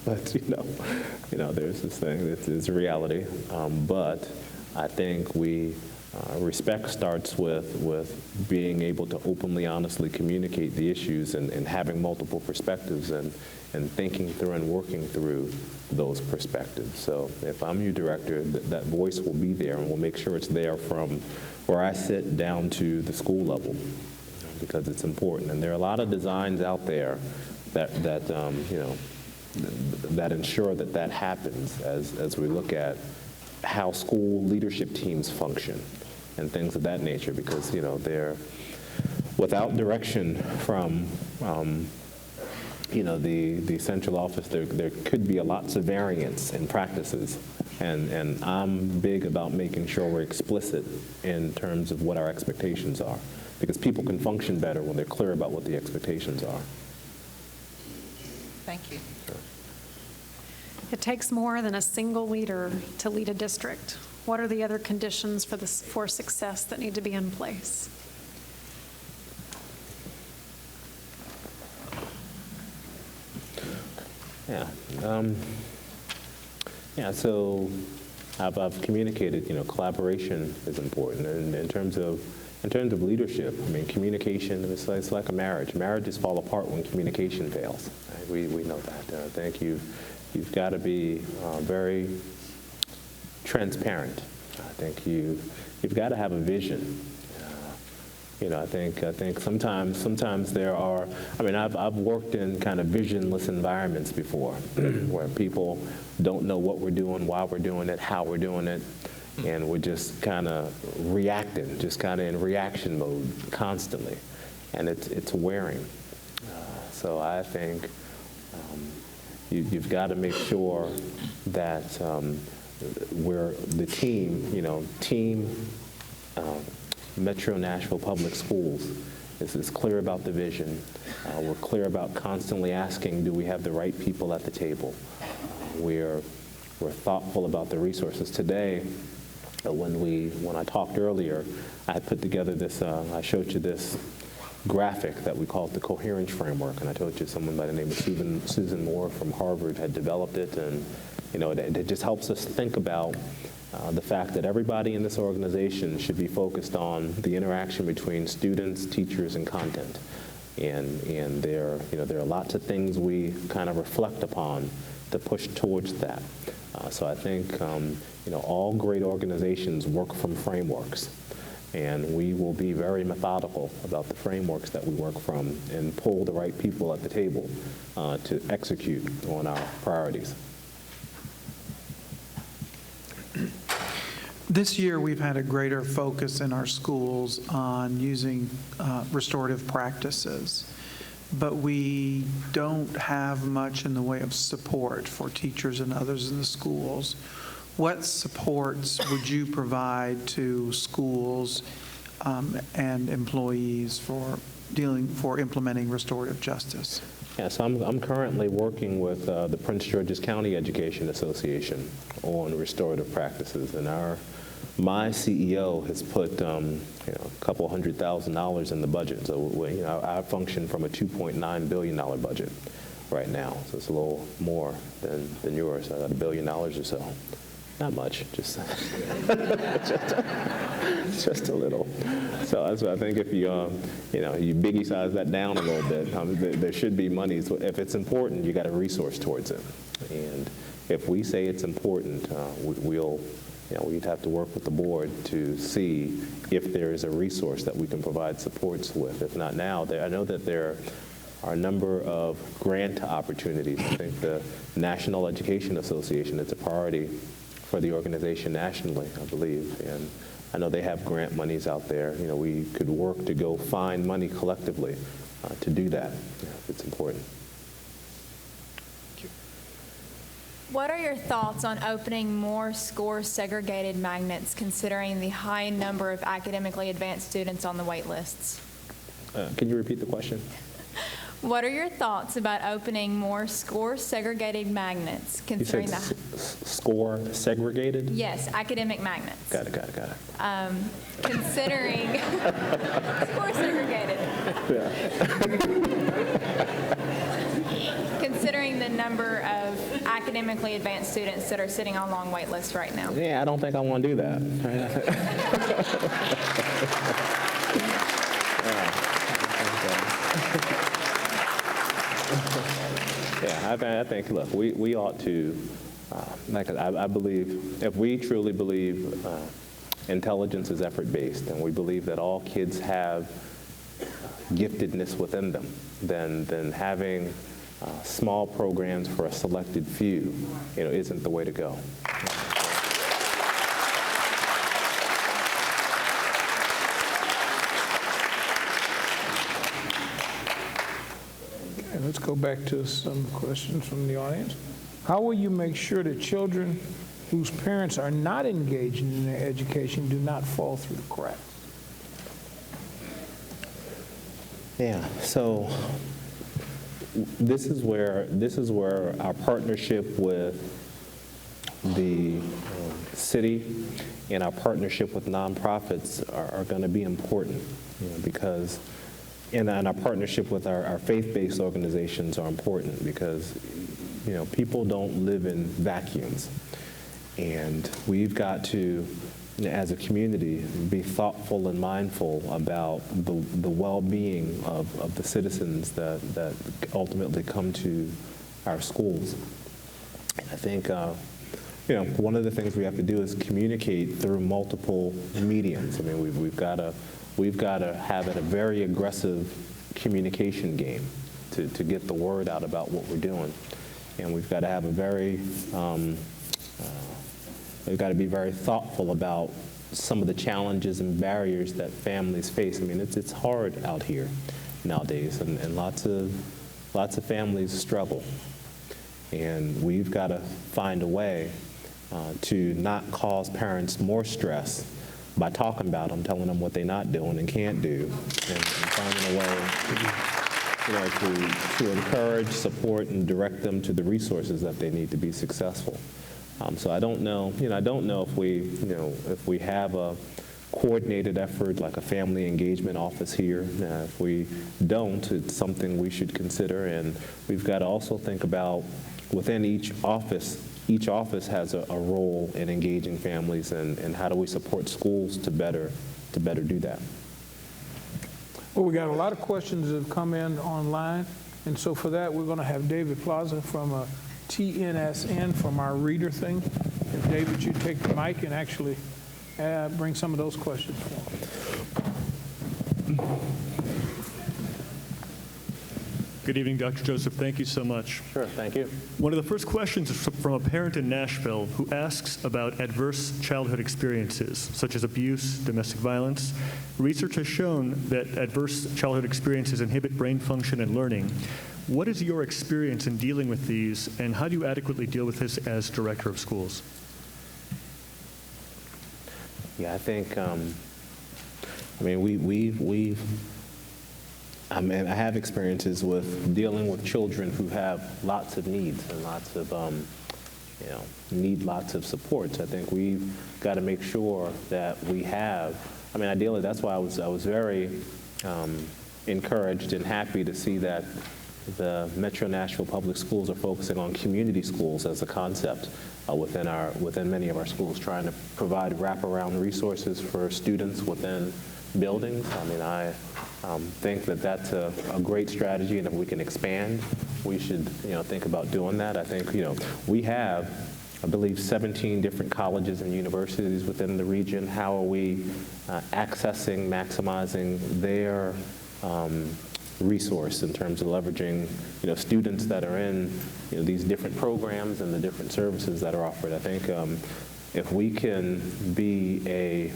But there's this thing that is reality. But I think respect starts with being able to openly, honestly communicate the issues and having multiple perspectives and thinking through and working through those perspectives. So if I'm your director, that voice will be there, and we'll make sure it's there from where I sit down to the school level, because it's important. And there are a lot of designs out there that ensure that happens as we look at how school leadership teams function and things of that nature, because they're without direction from the central office. There could be lots of variance in practices, and I'm big about making sure we're explicit in terms of what our expectations are, because people can function better when they're clear about what the expectations are.
Thank you.
Sure.
It takes more than a single leader to lead a district. What are the other conditions for success that need to be in place?
So I've communicated, collaboration is important. And in terms of leadership, I mean, communication, it's like a marriage. Marriages fall apart when communication fails. Right? We know that. I think you've got to be very transparent. I think you've got to have a vision. I think sometimes there are. I mean, I've worked in kind of visionless environments before, where people don't know what we're doing, why we're doing it, how we're doing it, and we're just kind of reacting, just kind of in reaction mode constantly, and it's wearing. So I think you've got to make sure that we're the team. Metro Nashville Public Schools is clear about the vision. We're clear about constantly asking, do we have the right people at the table? We're thoughtful about the resources. Today, when I talked earlier, I put together this, I showed you this graphic that we call the coherence framework, and I told you someone by the name of Susan Moore from Harvard had developed it, and it just helps us think about the fact that everybody in this organization should be focused on the interaction between students, teachers, and content. And there are lots of things we kind of reflect upon to push towards that. So I think all great organizations work from frameworks, and we will be very methodical about the frameworks that we work from and pull the right people at the table to execute on our priorities.
This year, we've had a greater focus in our schools on using restorative practices, but we don't have much in the way of support for teachers and others in the schools. What supports would you provide to schools and employees for implementing restorative justice?
Yes, I'm currently working with the Prince George's County Education Association on restorative practices, and my CEO has put a couple $100,000 in the budget. So I function from a $2.9 billion budget right now. So it's a little more than yours. I got $1 billion or so. Not much, just just a little. So I think if you you biggie size that down a little bit, there should be money. So if it's important, you got to resource towards it. And if we say it's important, we'd have to work with the board to see if there is a resource that we can provide supports with. If not now, I know that there are a number of grant opportunities. I think the National Education Association, it's a priority for the organization nationally, I believe. And I know they have grant monies out there. We could work to go find money collectively to do that if it's important.
What are your thoughts on opening more score-segregated magnets, considering the high number of academically advanced students on the wait lists?
Can you repeat the question?
What are your thoughts about opening more score-segregated magnets, considering
you said score segregated?
Yes, academic magnets.
Got it.
Considering score-segregated. Considering the number of academically advanced students that are sitting on long wait lists right now.
Yeah, I don't think I want to do that. Yeah, I think, look, we ought to, I believe, if we truly believe intelligence is effort-based, and we believe that all kids have giftedness within them, then having small programs for a selected few, isn't the way to go.
Okay, let's go back to some questions from the audience. How will you make sure that children whose parents are not engaged in their education do not fall through the cracks?
Yeah, so this is where our partnership with the city and our partnership with nonprofits are going to be important, because and our partnership with our faith-based organizations are important because people don't live in vacuums, and we've got to, as a community, be thoughtful and mindful about the well-being of the citizens that ultimately come to our schools. I think one of the things we have to do is communicate through multiple mediums. I mean, we've got to have a very aggressive communication game to get the word out about what we're doing, and we've got to have we've got to be very thoughtful about some of the challenges and barriers that families face. I mean, it's hard out here nowadays, and lots of families struggle. And we've got to find a way to not cause parents more stress by talking about them, telling them what they're not doing and can't do, and finding a way to encourage, support, and direct them to the resources that they need to be successful. So I don't know, if we have a coordinated effort like a family engagement office here. If we don't, it's something we should consider, and we've got to also think about within each office has a role in engaging families, and how do we support schools to better do that.
Well, we got a lot of questions that have come in online, and so for that, we're going to have David Plaza from TNSN from our reader thing. If David, you take the mic and actually bring some of those questions forward.
Good evening, Dr. Joseph. Thank you so much.
Sure, thank you.
One of the first questions is from a parent in Nashville who asks about adverse childhood experiences, such as abuse, domestic violence. Research has shown that adverse childhood experiences inhibit brain function and learning. What is your experience in dealing with these, and how do you adequately deal with this as director of schools?
Yeah, I think, I have experiences with dealing with children who have lots of needs and lots of need lots of support. So I think we've got to make sure that we have, I mean, ideally, that's why I was very encouraged and happy to see that the Metro Nashville Public Schools are focusing on community schools as a concept within many of our schools, trying to provide wraparound resources for students within buildings. I mean, I think that that's a great strategy, and if we can expand, we should think about doing that. I think we have, I believe, 17 different colleges and universities within the region. How are we accessing, maximizing their resource in terms of leveraging students that are in these different programs and the different services that are offered? I think if we can be a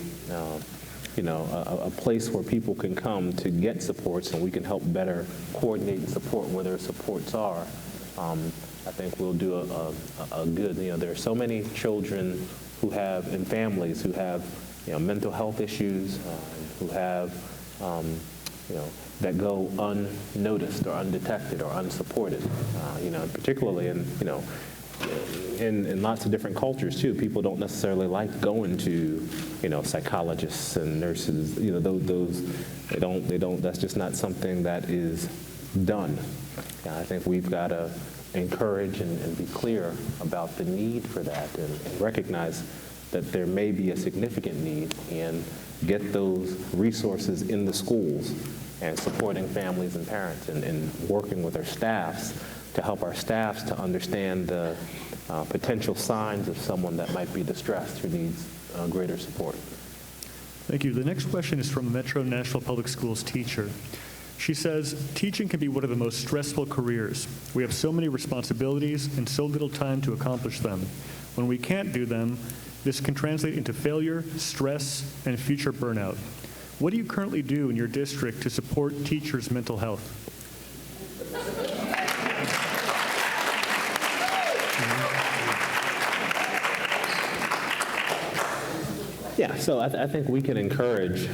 place where people can come to get supports, and we can help better coordinate and support where their supports are, I think we'll do a good, there are so many children who have, and families who have, mental health issues, who have, that go unnoticed or undetected or unsupported, particularly in lots of different cultures too. People don't necessarily like going to, psychologists and nurses. They don't. That's just not something that is done. I think we've got to encourage and be clear about the need for that, and recognize that there may be a significant need, and get those resources in the schools, and supporting families and parents, and working with our staffs to help our staffs to understand the potential signs of someone that might be distressed, who needs greater support.
Thank you. The next question is from a Metro Nashville Public Schools teacher. She says, teaching can be one of the most stressful careers. We have so many responsibilities and so little time to accomplish them. When we can't do them, this can translate into failure, stress, and future burnout. What do you currently do in your district to support teachers' mental health?
Yeah, so I think we can encourage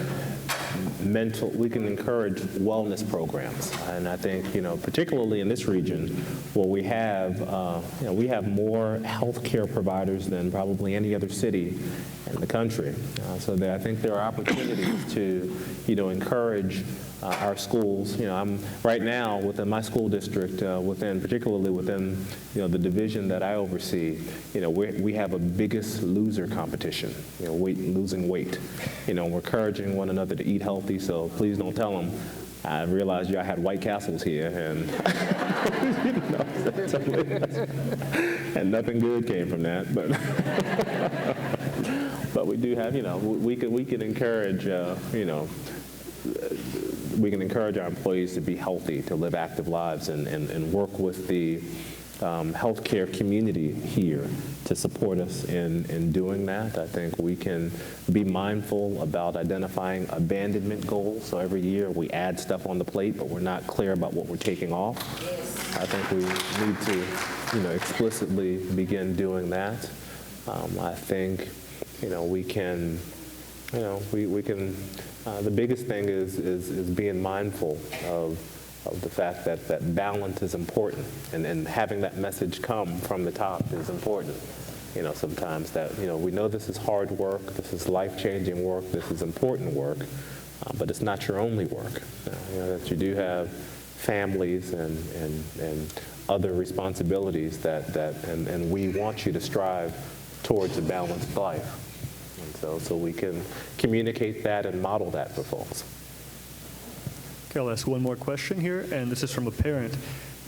wellness programs, and I think particularly in this region, where we have more healthcare providers than probably any other city in the country. So I think there are opportunities to encourage our schools. I'm right now within my school district, particularly within the division that I oversee. We have a biggest loser competition. Losing weight. We're encouraging one another to eat healthy. So please don't tell them I realized y'all had White Castles here, and and nothing good came from that. But we do have, we can encourage, we can encourage our employees to be healthy, to live active lives, and work with the healthcare community here to support us in doing that. I think we can be mindful about identifying abandonment goals. So every year we add stuff on the plate, but we're not clear about what we're taking off. I think we need to, explicitly begin doing that. I think, we can, the biggest thing is being mindful of the fact that balance is important, and having that message come from the top is important. Sometimes that, we know this is hard work, this is life-changing work, this is important work, but it's not your only work. That you do have families and other responsibilities and we want you to strive towards a balanced life. And so we can communicate that and model that for folks.
Okay, I'll ask one more question here, and this is from a parent.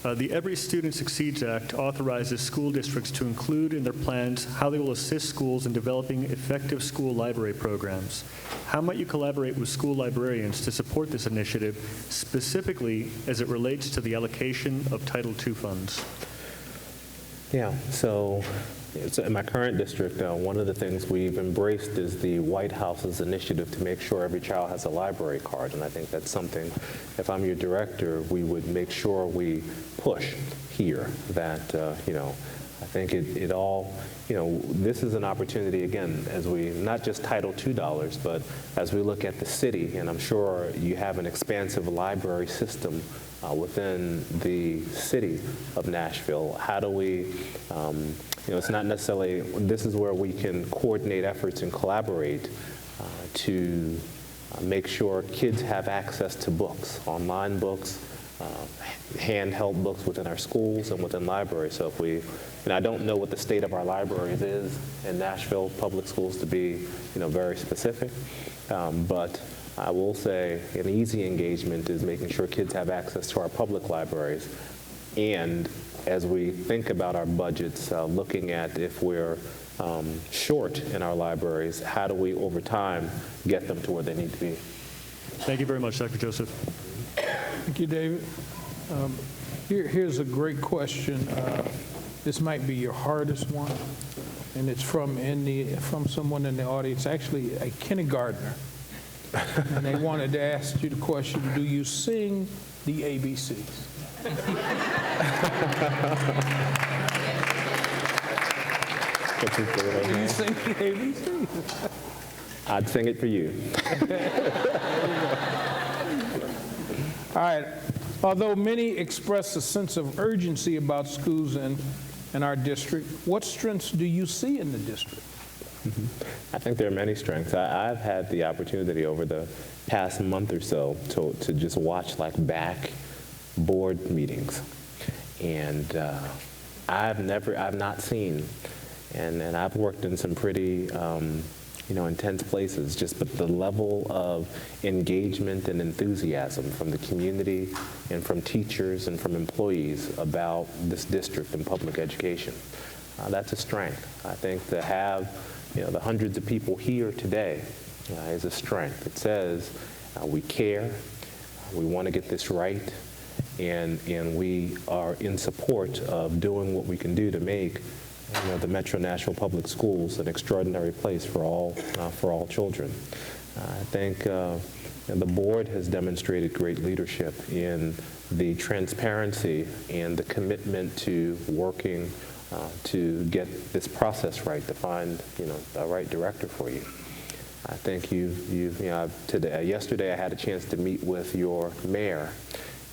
The Every Student Succeeds Act authorizes school districts to include in their plans how they will assist schools in developing effective school library programs. How might you collaborate with school librarians to support this initiative, specifically as it relates to the allocation of Title II funds?
Yeah, so in my current district, one of the things we've embraced is the White House's initiative to make sure every child has a library card. And I think that's something, if I'm your director, we would make sure we push here that, I think it all, this is an opportunity, again, as we, not just Title II dollars, but as we look at the city, and I'm sure you have an expansive library system within the city of Nashville. How do we it's not necessarily, this is where we can coordinate efforts and collaborate to make sure kids have access to books, online books, handheld books within our schools and within libraries. So if we, and I don't know what the state of our libraries is in Nashville public schools to be, very specific, but I will say an easy engagement is making sure kids have access to our public libraries. And as we think about our budgets, looking at if we're short in our libraries, how do we, over time, get them to where they need to be?
Thank you very much, Dr. Joseph.
Thank you, David. Here's a great question. This might be your hardest one, and it's from someone in the audience, actually a kindergartner. And they wanted to ask you the question, do you sing the ABCs? Do you sing the ABCs?
I'd sing it for you.
All right. Although many express a sense of urgency about schools in our district, what strengths do you see in the district?
I think there are many strengths. I've had the opportunity over the past month or so to just watch like board meetings, and I've not seen, and I've worked in some pretty intense places, but the level of engagement and enthusiasm from the community and from teachers and from employees about this district and public education, that's a strength. I think to have the hundreds of people here today is a strength. It says we care, we want to get this right, and we are in support of doing what we can do to make the Metro Nashville Public Schools an extraordinary place for all children. I think the board has demonstrated great leadership in the transparency and the commitment to working to get this process right, to find the right director for you. I think yesterday I had a chance to meet with your mayor,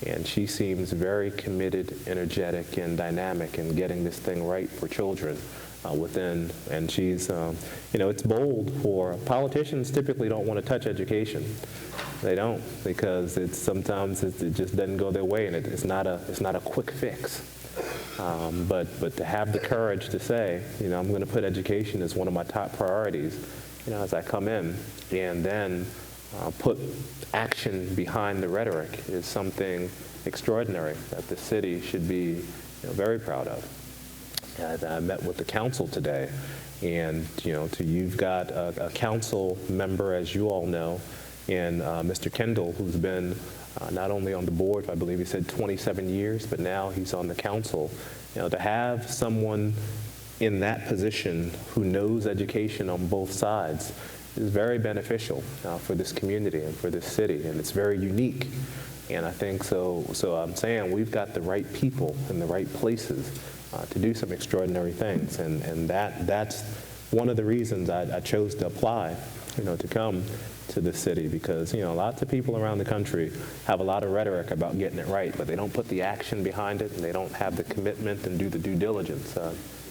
and she seems very committed, energetic, and dynamic in getting this thing right for children and she's, it's bold for politicians typically don't want to touch education. They don't, because sometimes it just doesn't go their way, and it's not a quick fix. But to have the courage to say, I'm going to put education as one of my top priorities, as I come in, and then put action behind the rhetoric is something extraordinary that the city should be very proud of. I met with the council today, and you've got a council member, as you all know, and Mr. Kendall, who's been not only on the board, I believe he said 27 years, but now he's on the council. To have someone in that position who knows education on both sides is very beneficial for this community and for this city, and it's very unique. And I think so I'm saying we've got the right people in the right places to do some extraordinary things, and that's one of the reasons I chose to apply, to come to the city, because lots of people around the country have a lot of rhetoric about getting it right, but they don't put the action behind it, and they don't have the commitment and do the due diligence.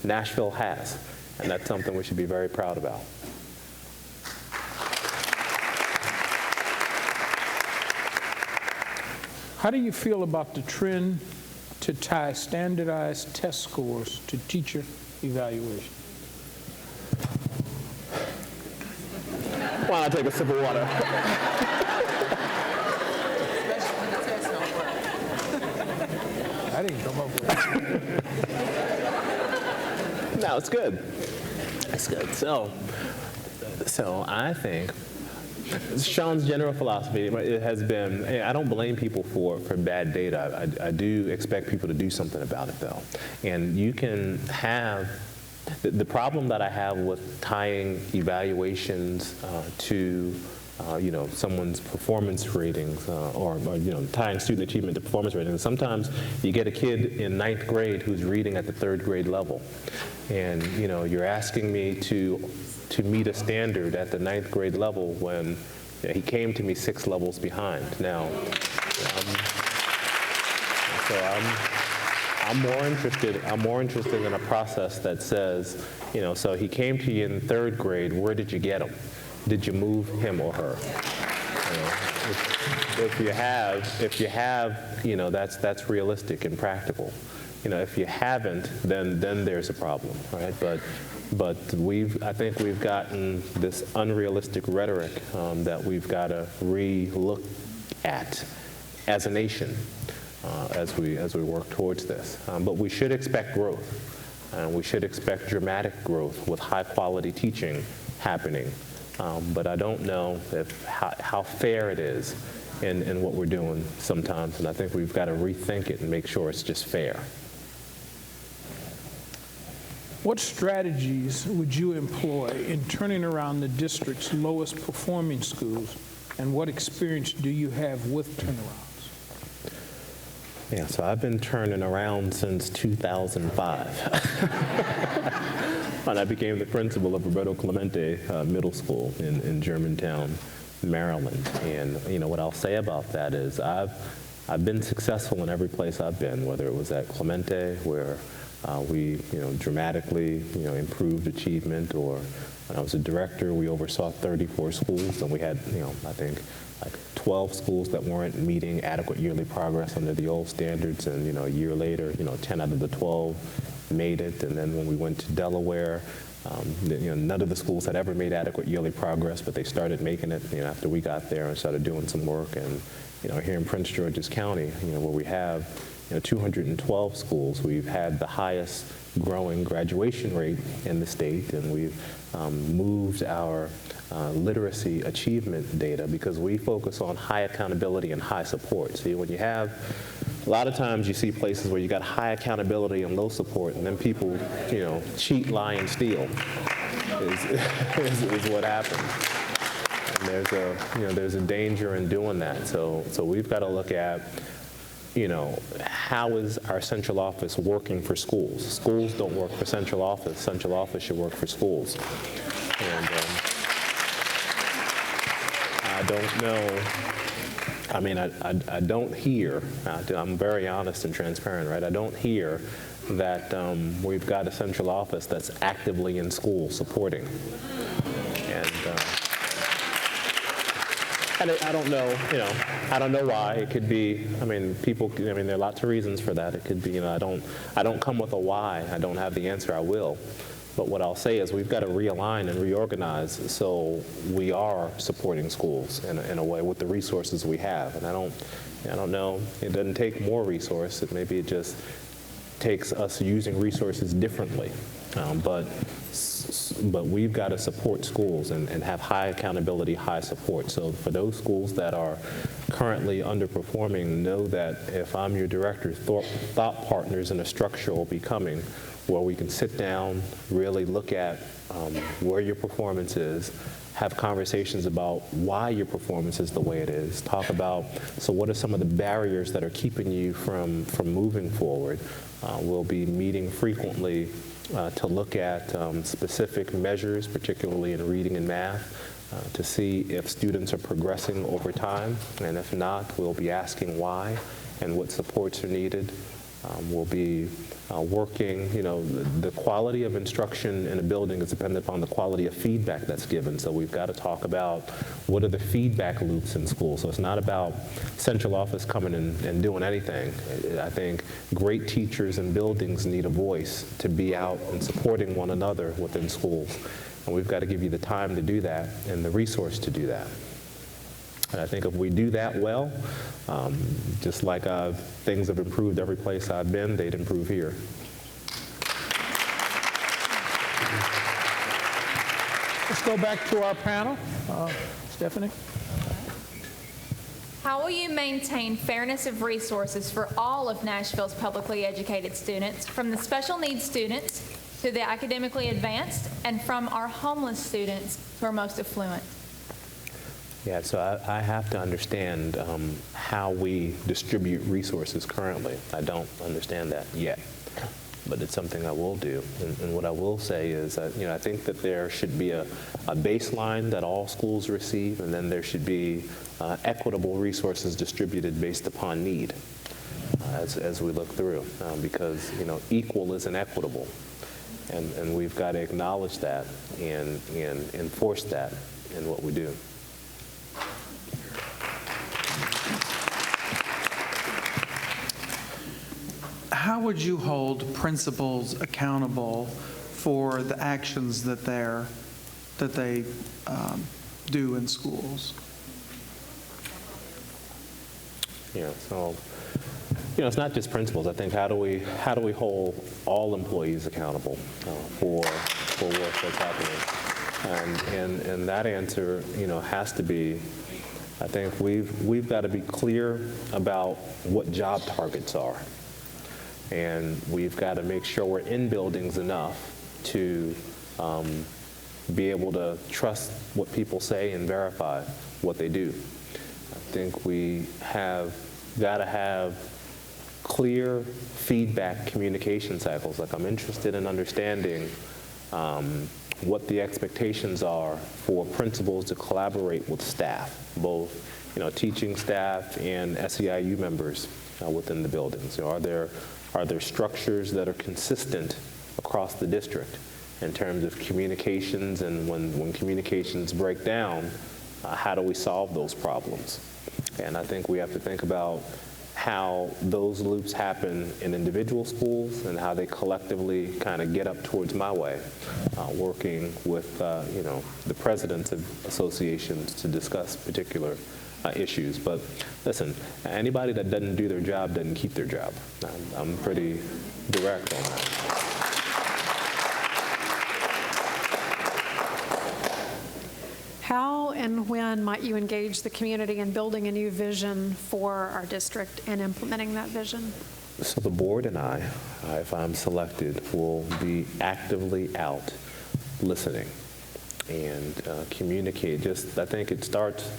Nashville has, and that's something we should be very proud about.
How do you feel about the trend to tie standardized test scores to teacher evaluation?
Why not take a sip of water?
I didn't come up with it.
No, it's good. It's good. So I think Sean's general philosophy, it has been, I don't blame people for bad data. I do expect people to do something about it, though. And you can have, the problem that I have with tying evaluations to someone's performance ratings or tying student achievement to performance ratings. Sometimes you get a kid in 9th grade who's reading at the 3rd grade level, and you're asking me to meet a standard at the 9th grade level when he came to me 6 levels behind. Now, I'm more interested in a process that says, so he came to you in 3rd grade, where did you get him? Did you move him or her? If you have, that's realistic and practical. If you haven't, then there's a problem, right? But I think we've gotten this unrealistic rhetoric that we've got to re-look at as a nation as we work towards this. But we should expect growth, and we should expect dramatic growth with high-quality teaching happening. But I don't know how fair it is in what we're doing sometimes, and I think we've got to rethink it and make sure it's just fair.
What strategies would you employ in turning around the district's lowest performing schools, and what experience do you have with turnarounds?
Yeah, so I've been turning around since 2005. And I became the principal of Roberto Clemente Middle School in Germantown, Maryland. And what I'll say about that is I've been successful in every place I've been, whether it was at Clemente, where we dramatically improved achievement, or when I was a director, we oversaw 34 schools, and we had I think like 12 schools that weren't meeting adequate yearly progress under the old standards, and a year later 10 out of the 12 made it. And then when we went to Delaware, none of the schools had ever made adequate yearly progress, but they started making it after we got there and started doing some work. And here in Prince George's County, where we have 212 schools, we've had the highest growing graduation rate in the state, and we've moved our literacy achievement data because we focus on high accountability and high support. See, when you have, a lot of times you see places where you got high accountability and low support, and then people, cheat, lie, and steal is what happens. And there's a danger in doing that. So we've got to look at, how is our central office working for schools? Schools don't work for central office. Central office should work for schools. And I don't know. I mean, I don't hear, I'm very honest and transparent, right? I don't hear that we've got a central office that's actively in school supporting. And I don't know, I don't know why. It could be, there are lots of reasons for that. It could be, I don't come with a why. I don't have the answer. I will. But what I'll say is we've got to realign and reorganize so we are supporting schools in a way with the resources we have. And I don't know, it doesn't take more resource. Maybe it just takes us using resources differently. But we've got to support schools and have high accountability, high support. So for those schools that are currently underperforming, know that if I'm your director, thought partners in a structure will be coming where we can sit down, really look at where your performance is, have conversations about why your performance is the way it is, talk about, so what are some of the barriers that are keeping you from moving forward. We'll be meeting frequently to look at specific measures, particularly in reading and math, to see if students are progressing over time, and if not, we'll be asking why and what supports are needed. We'll be working, the quality of instruction in a building is dependent upon the quality of feedback that's given. So we've got to talk about what are the feedback loops in school. So it's not about central office coming and doing anything. I think great teachers and buildings need a voice to be out and supporting one another within schools. And we've got to give you the time to do that and the resource to do that. And I think if we do that well, just like things have improved every place I've been, they'd improve here.
Let's go back to our panel. Stephanie?
How will you maintain fairness of resources for all of Nashville's publicly educated students, from the special needs students to the academically advanced, and from our homeless students who are most affluent?
Yeah, so I have to understand how we distribute resources currently. I don't understand that yet, but it's something I will do. And what I will say is that, I think that there should be a baseline that all schools receive, and then there should be equitable resources distributed based upon need. as we look through, because equal isn't equitable, and we've got to acknowledge that and enforce that in what we do.
How would you hold principals accountable for the actions that they do in schools?
So it's not just principals. I think how do we hold all employees accountable for work that's happening? And that answer has to be, I think we've got to be clear about what job targets are. And we've got to make sure we're in buildings enough to be able to trust what people say and verify what they do. I think we have got to have clear feedback communication cycles. Like, I'm interested in understanding what the expectations are for principals to collaborate with staff, both teaching staff and SEIU members within the buildings. Are there structures that are consistent across the district in terms of communications, and when communications break down, how do we solve those problems? And I think we have to think about how those loops happen in individual schools and how they collectively kind of get up towards my way, working with the presidents of associations to discuss particular issues. But listen, anybody that doesn't do their job doesn't keep their job. I'm pretty direct on that.
How and when might you engage the community in building a new vision for our district and implementing that vision?
So the board and I, if I'm selected, will be actively out listening and communicate. I think it starts,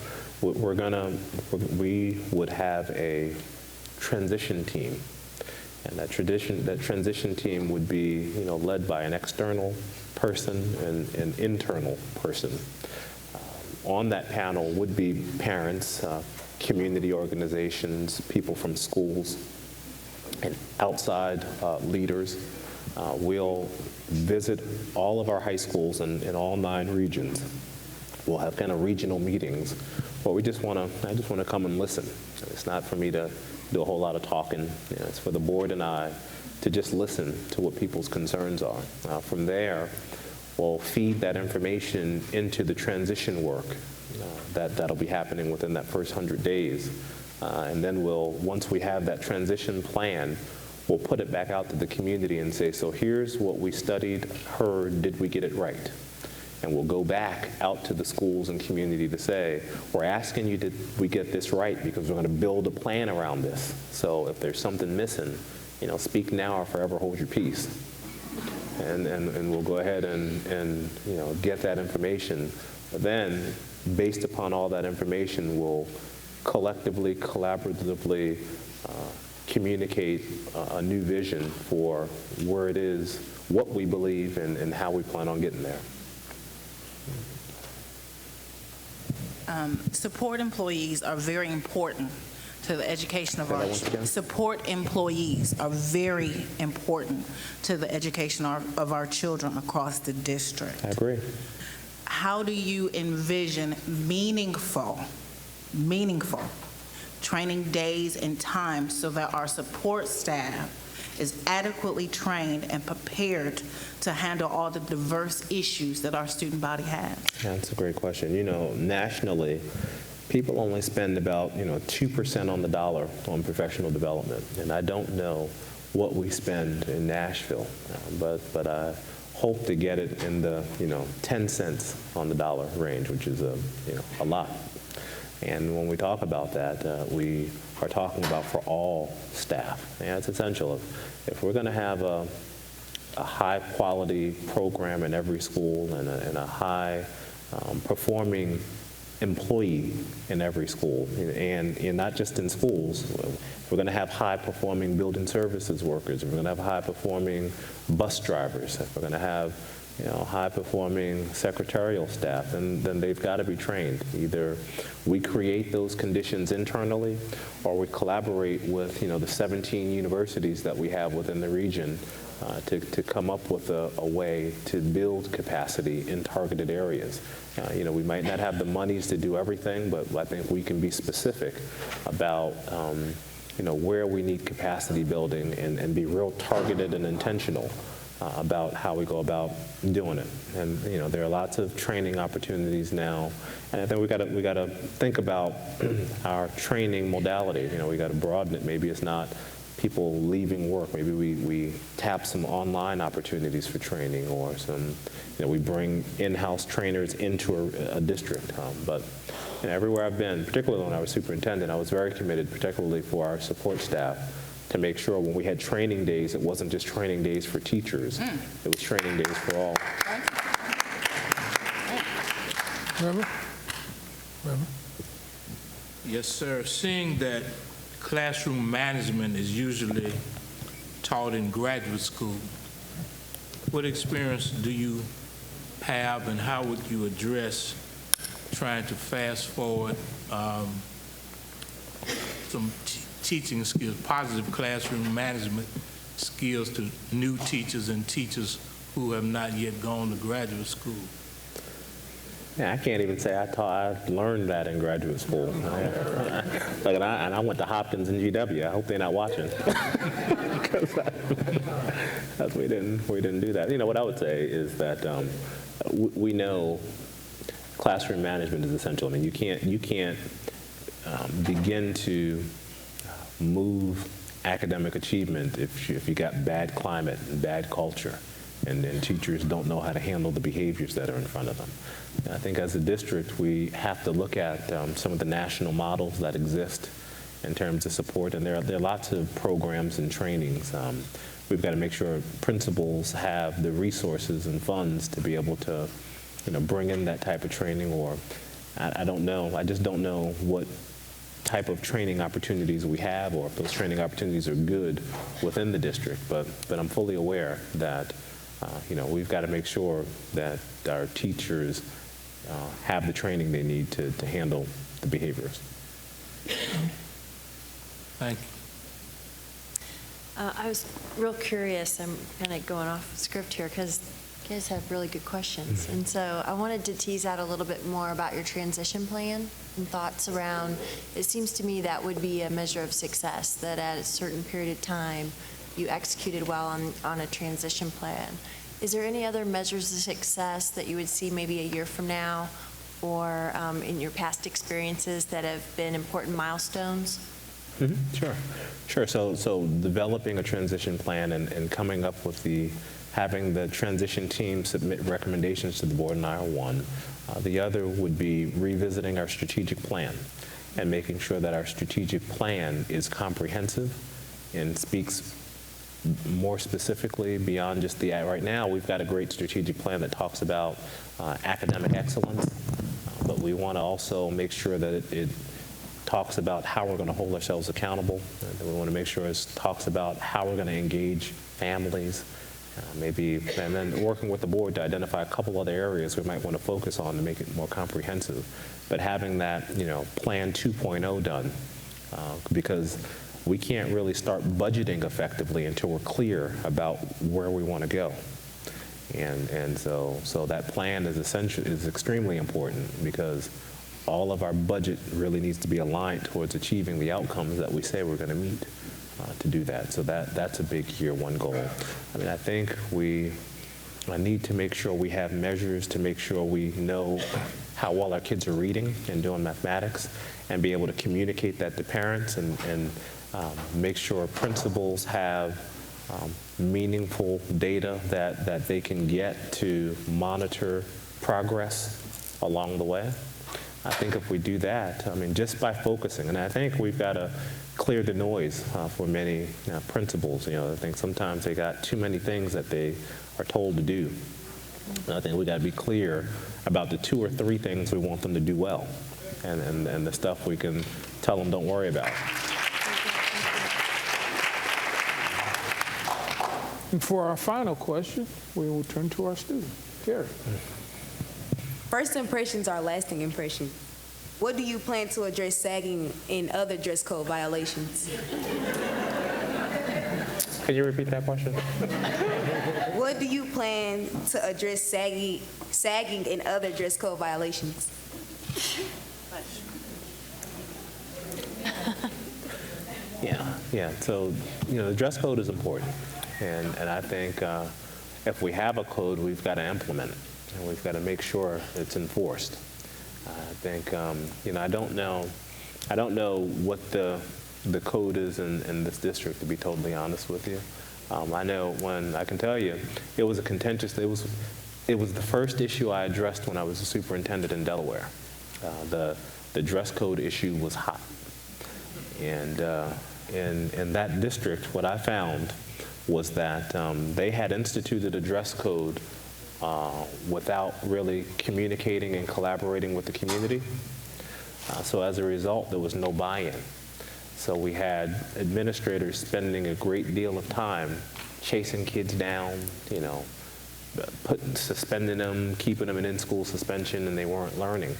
we would have a transition team. And that transition team would be, led by an external person and an internal person. On that panel would be parents, community organizations, people from schools, and outside leaders. We'll visit all of our high schools in all 9 regions. We'll have kind of regional meetings where I just want to come and listen. It's not for me to do a whole lot of talking. It's for the board and I to just listen to what people's concerns are. From there, we'll feed that information into the transition work that'll be happening within that first 100 days. And then once we have that transition plan, we'll put it back out to the community and say, so here's what we studied, heard, did we get it right? And we'll go back out to the schools and community to say, we're asking you, did we get this right? Because we're going to build a plan around this. So if there's something missing, speak now or forever hold your peace. And we'll go ahead and get that information. But then, based upon all that information, we'll collectively, collaboratively communicate a new vision for where it is, what we believe, and how we plan on getting there.
Support employees are very important to the education of our children. Support employees are very important to the education of our children across the district.
I agree.
How do you envision meaningful training days and times so that our support staff is adequately trained and prepared to handle all the diverse issues that our student body has?
That's a great question. Nationally, people only spend about 2% on the dollar on professional development, and I don't know what we spend in Nashville, but I hope to get it in the 10 cents on the dollar range, which is a lot. And when we talk about that, we are talking about for all staff. And it's essential. If we're going to have a high-quality program in every school and a high-performing employee in every school, and not just in schools, we're going to have high-performing building services workers, we're going to have high-performing bus drivers, we're going to have high-performing secretarial staff, then they've got to be trained. Either we create those conditions internally, or we collaborate with, the 17 universities that we have within the region to come up with a way to build capacity in targeted areas. We might not have the monies to do everything, but I think we can be specific about where we need capacity building and be real targeted and intentional about how we go about doing it. And there are lots of training opportunities now, and I think we got to think about our training modality. We got to broaden it. Maybe it's not people leaving work. Maybe we tap some online opportunities for training, or some we bring in-house trainers into a district. But everywhere I've been, particularly when I was superintendent, I was very committed, particularly for our support staff, to make sure when we had training days, it wasn't just training days for teachers. It was training days for all.
Reverend?
Yes, sir. Seeing that classroom management is usually taught in graduate school, what experience do you have, and how would you address trying to fast forward some teaching skills, positive classroom management skills to new teachers and teachers who have not yet gone to graduate school?
Yeah, I can't even say I learned that in graduate school. And I went to Hopkins and GW. I hope they're not watching. Because we didn't do that. What I would say is that we know classroom management is essential. I mean, you can't begin to move academic achievement if you got bad climate and bad culture, and teachers don't know how to handle the behaviors that are in front of them. I think as a district, we have to look at some of the national models that exist in terms of support, and there are lots of programs and trainings. We've got to make sure principals have the resources and funds to be able to bring in that type of training, or I don't know. I just don't know what type of training opportunities we have, or if those training opportunities are good within the district. But I'm fully aware that we've got to make sure that our teachers have the training they need to handle the behaviors.
Thank you.
I was real curious. I'm kind of going off script here because you guys have really good questions. And so I wanted to tease out a little bit more about your transition plan and thoughts around, it seems to me that would be a measure of success, that at a certain period of time you executed well on a transition plan. Is there any other measures of success that you would see maybe a year from now, or in your past experiences, that have been important milestones?
Sure. So developing a transition plan and coming up with having the transition team submit recommendations to the board and I are one. The other would be revisiting our strategic plan and making sure that our strategic plan is comprehensive and speaks more specifically beyond just right now we've got a great strategic plan that talks about academic excellence, but we want to also make sure that it talks about how we're going to hold ourselves accountable. And we want to make sure it talks about how we're going to engage families, and then working with the board to identify a couple other areas we might want to focus on to make it more comprehensive. But having that, Plan 2.0 done, because we can't really start budgeting effectively until we're clear about where we want to go. And so that plan is extremely important, because all of our budget really needs to be aligned towards achieving the outcomes that we say we're going to meet to do that. So that's a big year one goal. I mean, I think I need to make sure we have measures to make sure we know how well our kids are reading and doing mathematics, and be able to communicate that to parents, and make sure principals have meaningful data that they can get to monitor progress along the way. I think if we do that, I mean, just by focusing, and I think we've got to clear the noise for many principals. I think sometimes they got too many things that they are told to do. And I think we got to be clear about the 2 or 3 things we want them to do well, and the stuff we can tell them don't worry about.
And for our final question, we will turn to our student, Carrie.
First impressions are lasting impressions. What do you plan to address sagging and other dress code violations?
Can you repeat that question?
What do you plan to address sagging and other dress code violations?
Yeah. So, the dress code is important, and I think if we have a code, we've got to implement it, and we've got to make sure it's enforced. I think, I don't know what the code is in this district, to be totally honest with you. I know I can tell you, it was it was the first issue I addressed when I was a superintendent in Delaware. The dress code issue was hot. And in that district, what I found was that they had instituted a dress code without really communicating and collaborating with the community. So as a result, there was no buy-in. So we had administrators spending a great deal of time chasing kids down, suspending them, keeping them in in-school suspension, and they weren't learning.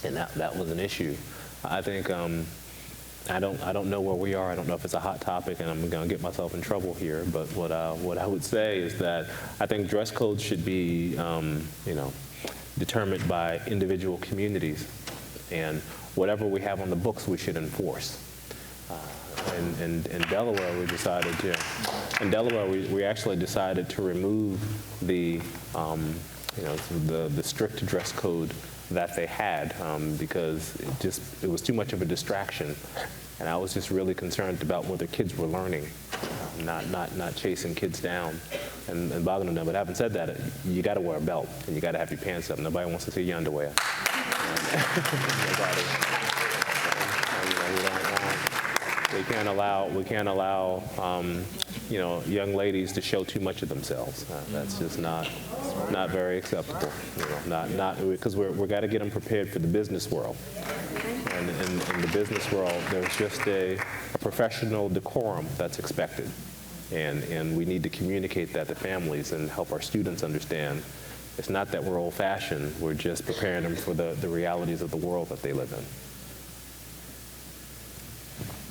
And that was an issue. I think I don't know where we are. I don't know if it's a hot topic, and I'm going to get myself in trouble here. But what I would say is that I think dress codes should be, determined by individual communities, and whatever we have on the books, we should enforce. In Delaware, we decided to. In Delaware, we actually decided to remove the strict dress code that they had because it was too much of a distraction, and I was just really concerned about whether kids were learning, not chasing kids down and bothering them. But having said that, you got to wear a belt and you got to have your pants up. Nobody wants to see your underwear. We can't allow young ladies to show too much of themselves. That's just not very acceptable. Not because we got to get them prepared for the business world. And in the business world, there's just a professional decorum that's expected, and we need to communicate that to families and help our students understand. It's not that we're old-fashioned. We're just preparing them for the realities of the world that they live in.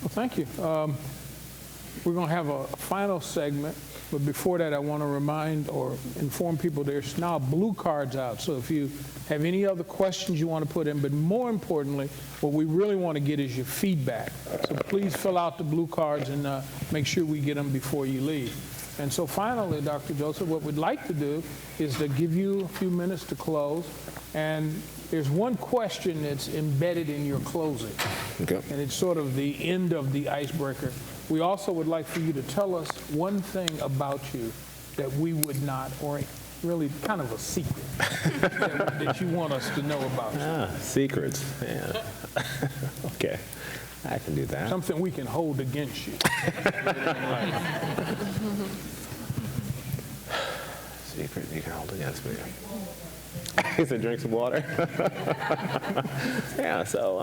Well, thank you. We're going to have a final segment, but before that, I want to remind or inform people there's now blue cards out. So if you have any other questions you want to put in, but more importantly, what we really want to get is your feedback. So please fill out the blue cards and make sure we get them before you leave. And so finally, Dr. Joseph, what we'd like to do is to give you a few minutes to close. And there's one question that's embedded in your closing.
Okay.
And it's sort of the end of the icebreaker. We also would like for you to tell us one thing about you that we would not, or really kind of a secret that you want us to know about you.
Secrets. Yeah. Okay. I can do that.
Something we can hold against you.
Secret you can hold against me. He said, drink some water. Yeah, so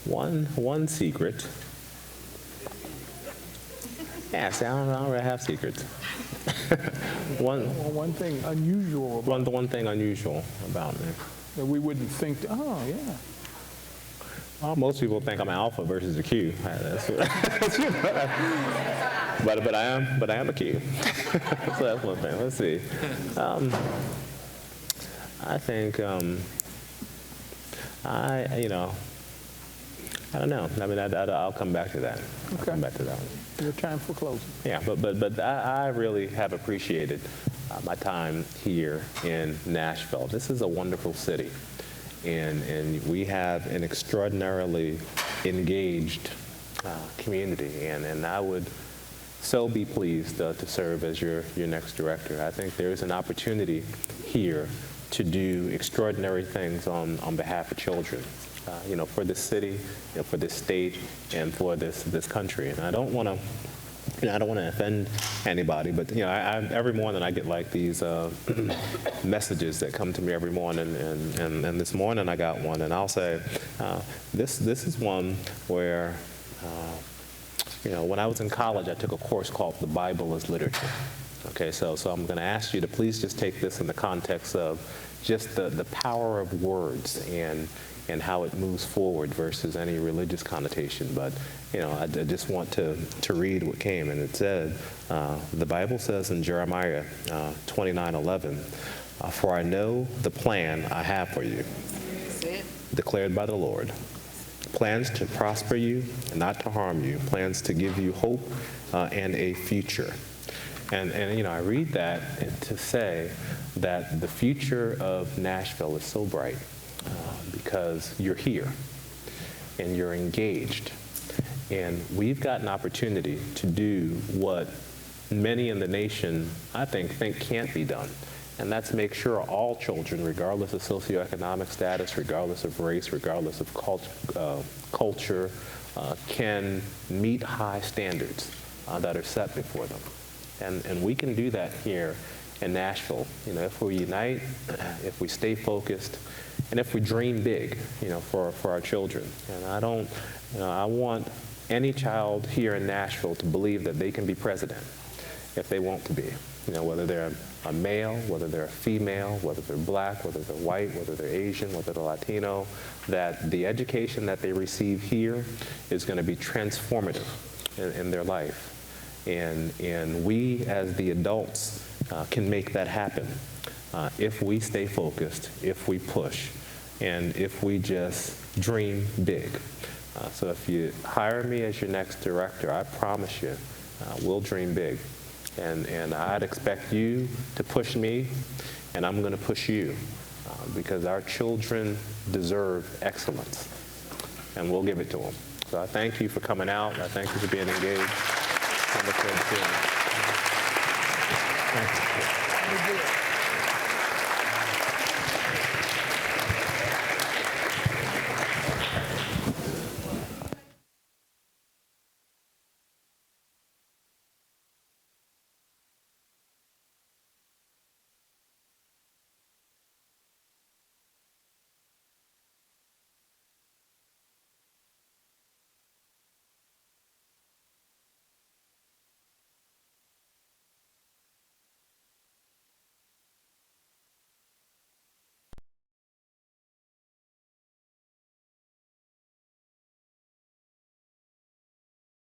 one secret. Yeah, see, I don't really have secrets.
One thing unusual about
one thing unusual about me.
that we wouldn't think, oh, yeah.
Well, most people think I'm an alpha versus a Q. But I am a Q. So that's one thing. Let's see. I think I don't know. I mean, I'll come back to that.
Okay.
I'll come back to that one.
Your time for closing.
Yeah, but I really have appreciated my time here in Nashville. This is a wonderful city. And we have an extraordinarily engaged community, and I would so be pleased to serve as your next director. I think there's an opportunity here to do extraordinary things on behalf of children, for this city, for this state, and for this country. And I don't want to. I don't want to offend anybody, but every morning I get like these messages that come to me every morning, and this morning I got one, and I'll say, this is one where When I was in college, I took a course called The Bible as Literature. Okay, so I'm going to ask you to please just take this in the context of just the power of words and how it moves forward versus any religious connotation. But, I just want to read what came, and it said, the Bible says in Jeremiah 29:11, "For I know the plan I have for you, declared by the Lord. Plans to prosper you and not to harm you, plans to give you hope and a future." And I read that to say that the future of Nashville is so bright because you're here and you're engaged. And we've got an opportunity to do what many in the nation, I think can't be done. And that's make sure all children, regardless of socioeconomic status, regardless of race, regardless of culture, can meet high standards that are set before them. And we can do that here in Nashville, if we unite, if we stay focused, and if we dream big, for our children. And I want any child here in Nashville to believe that they can be president if they want to be. Whether they're a male, whether they're a female, whether they're black, whether they're white, whether they're Asian, whether they're Latino, that the education that they receive here is going to be transformative in their life. And we, as the adults, can make that happen if we stay focused, if we push, and if we just dream big. So if you hire me as your next director, I promise you, we'll dream big. And I'd expect you to push me, and I'm going to push you, because our children deserve excellence, and we'll give it to them. So I thank you for coming out. I thank you for being engaged. Thank you.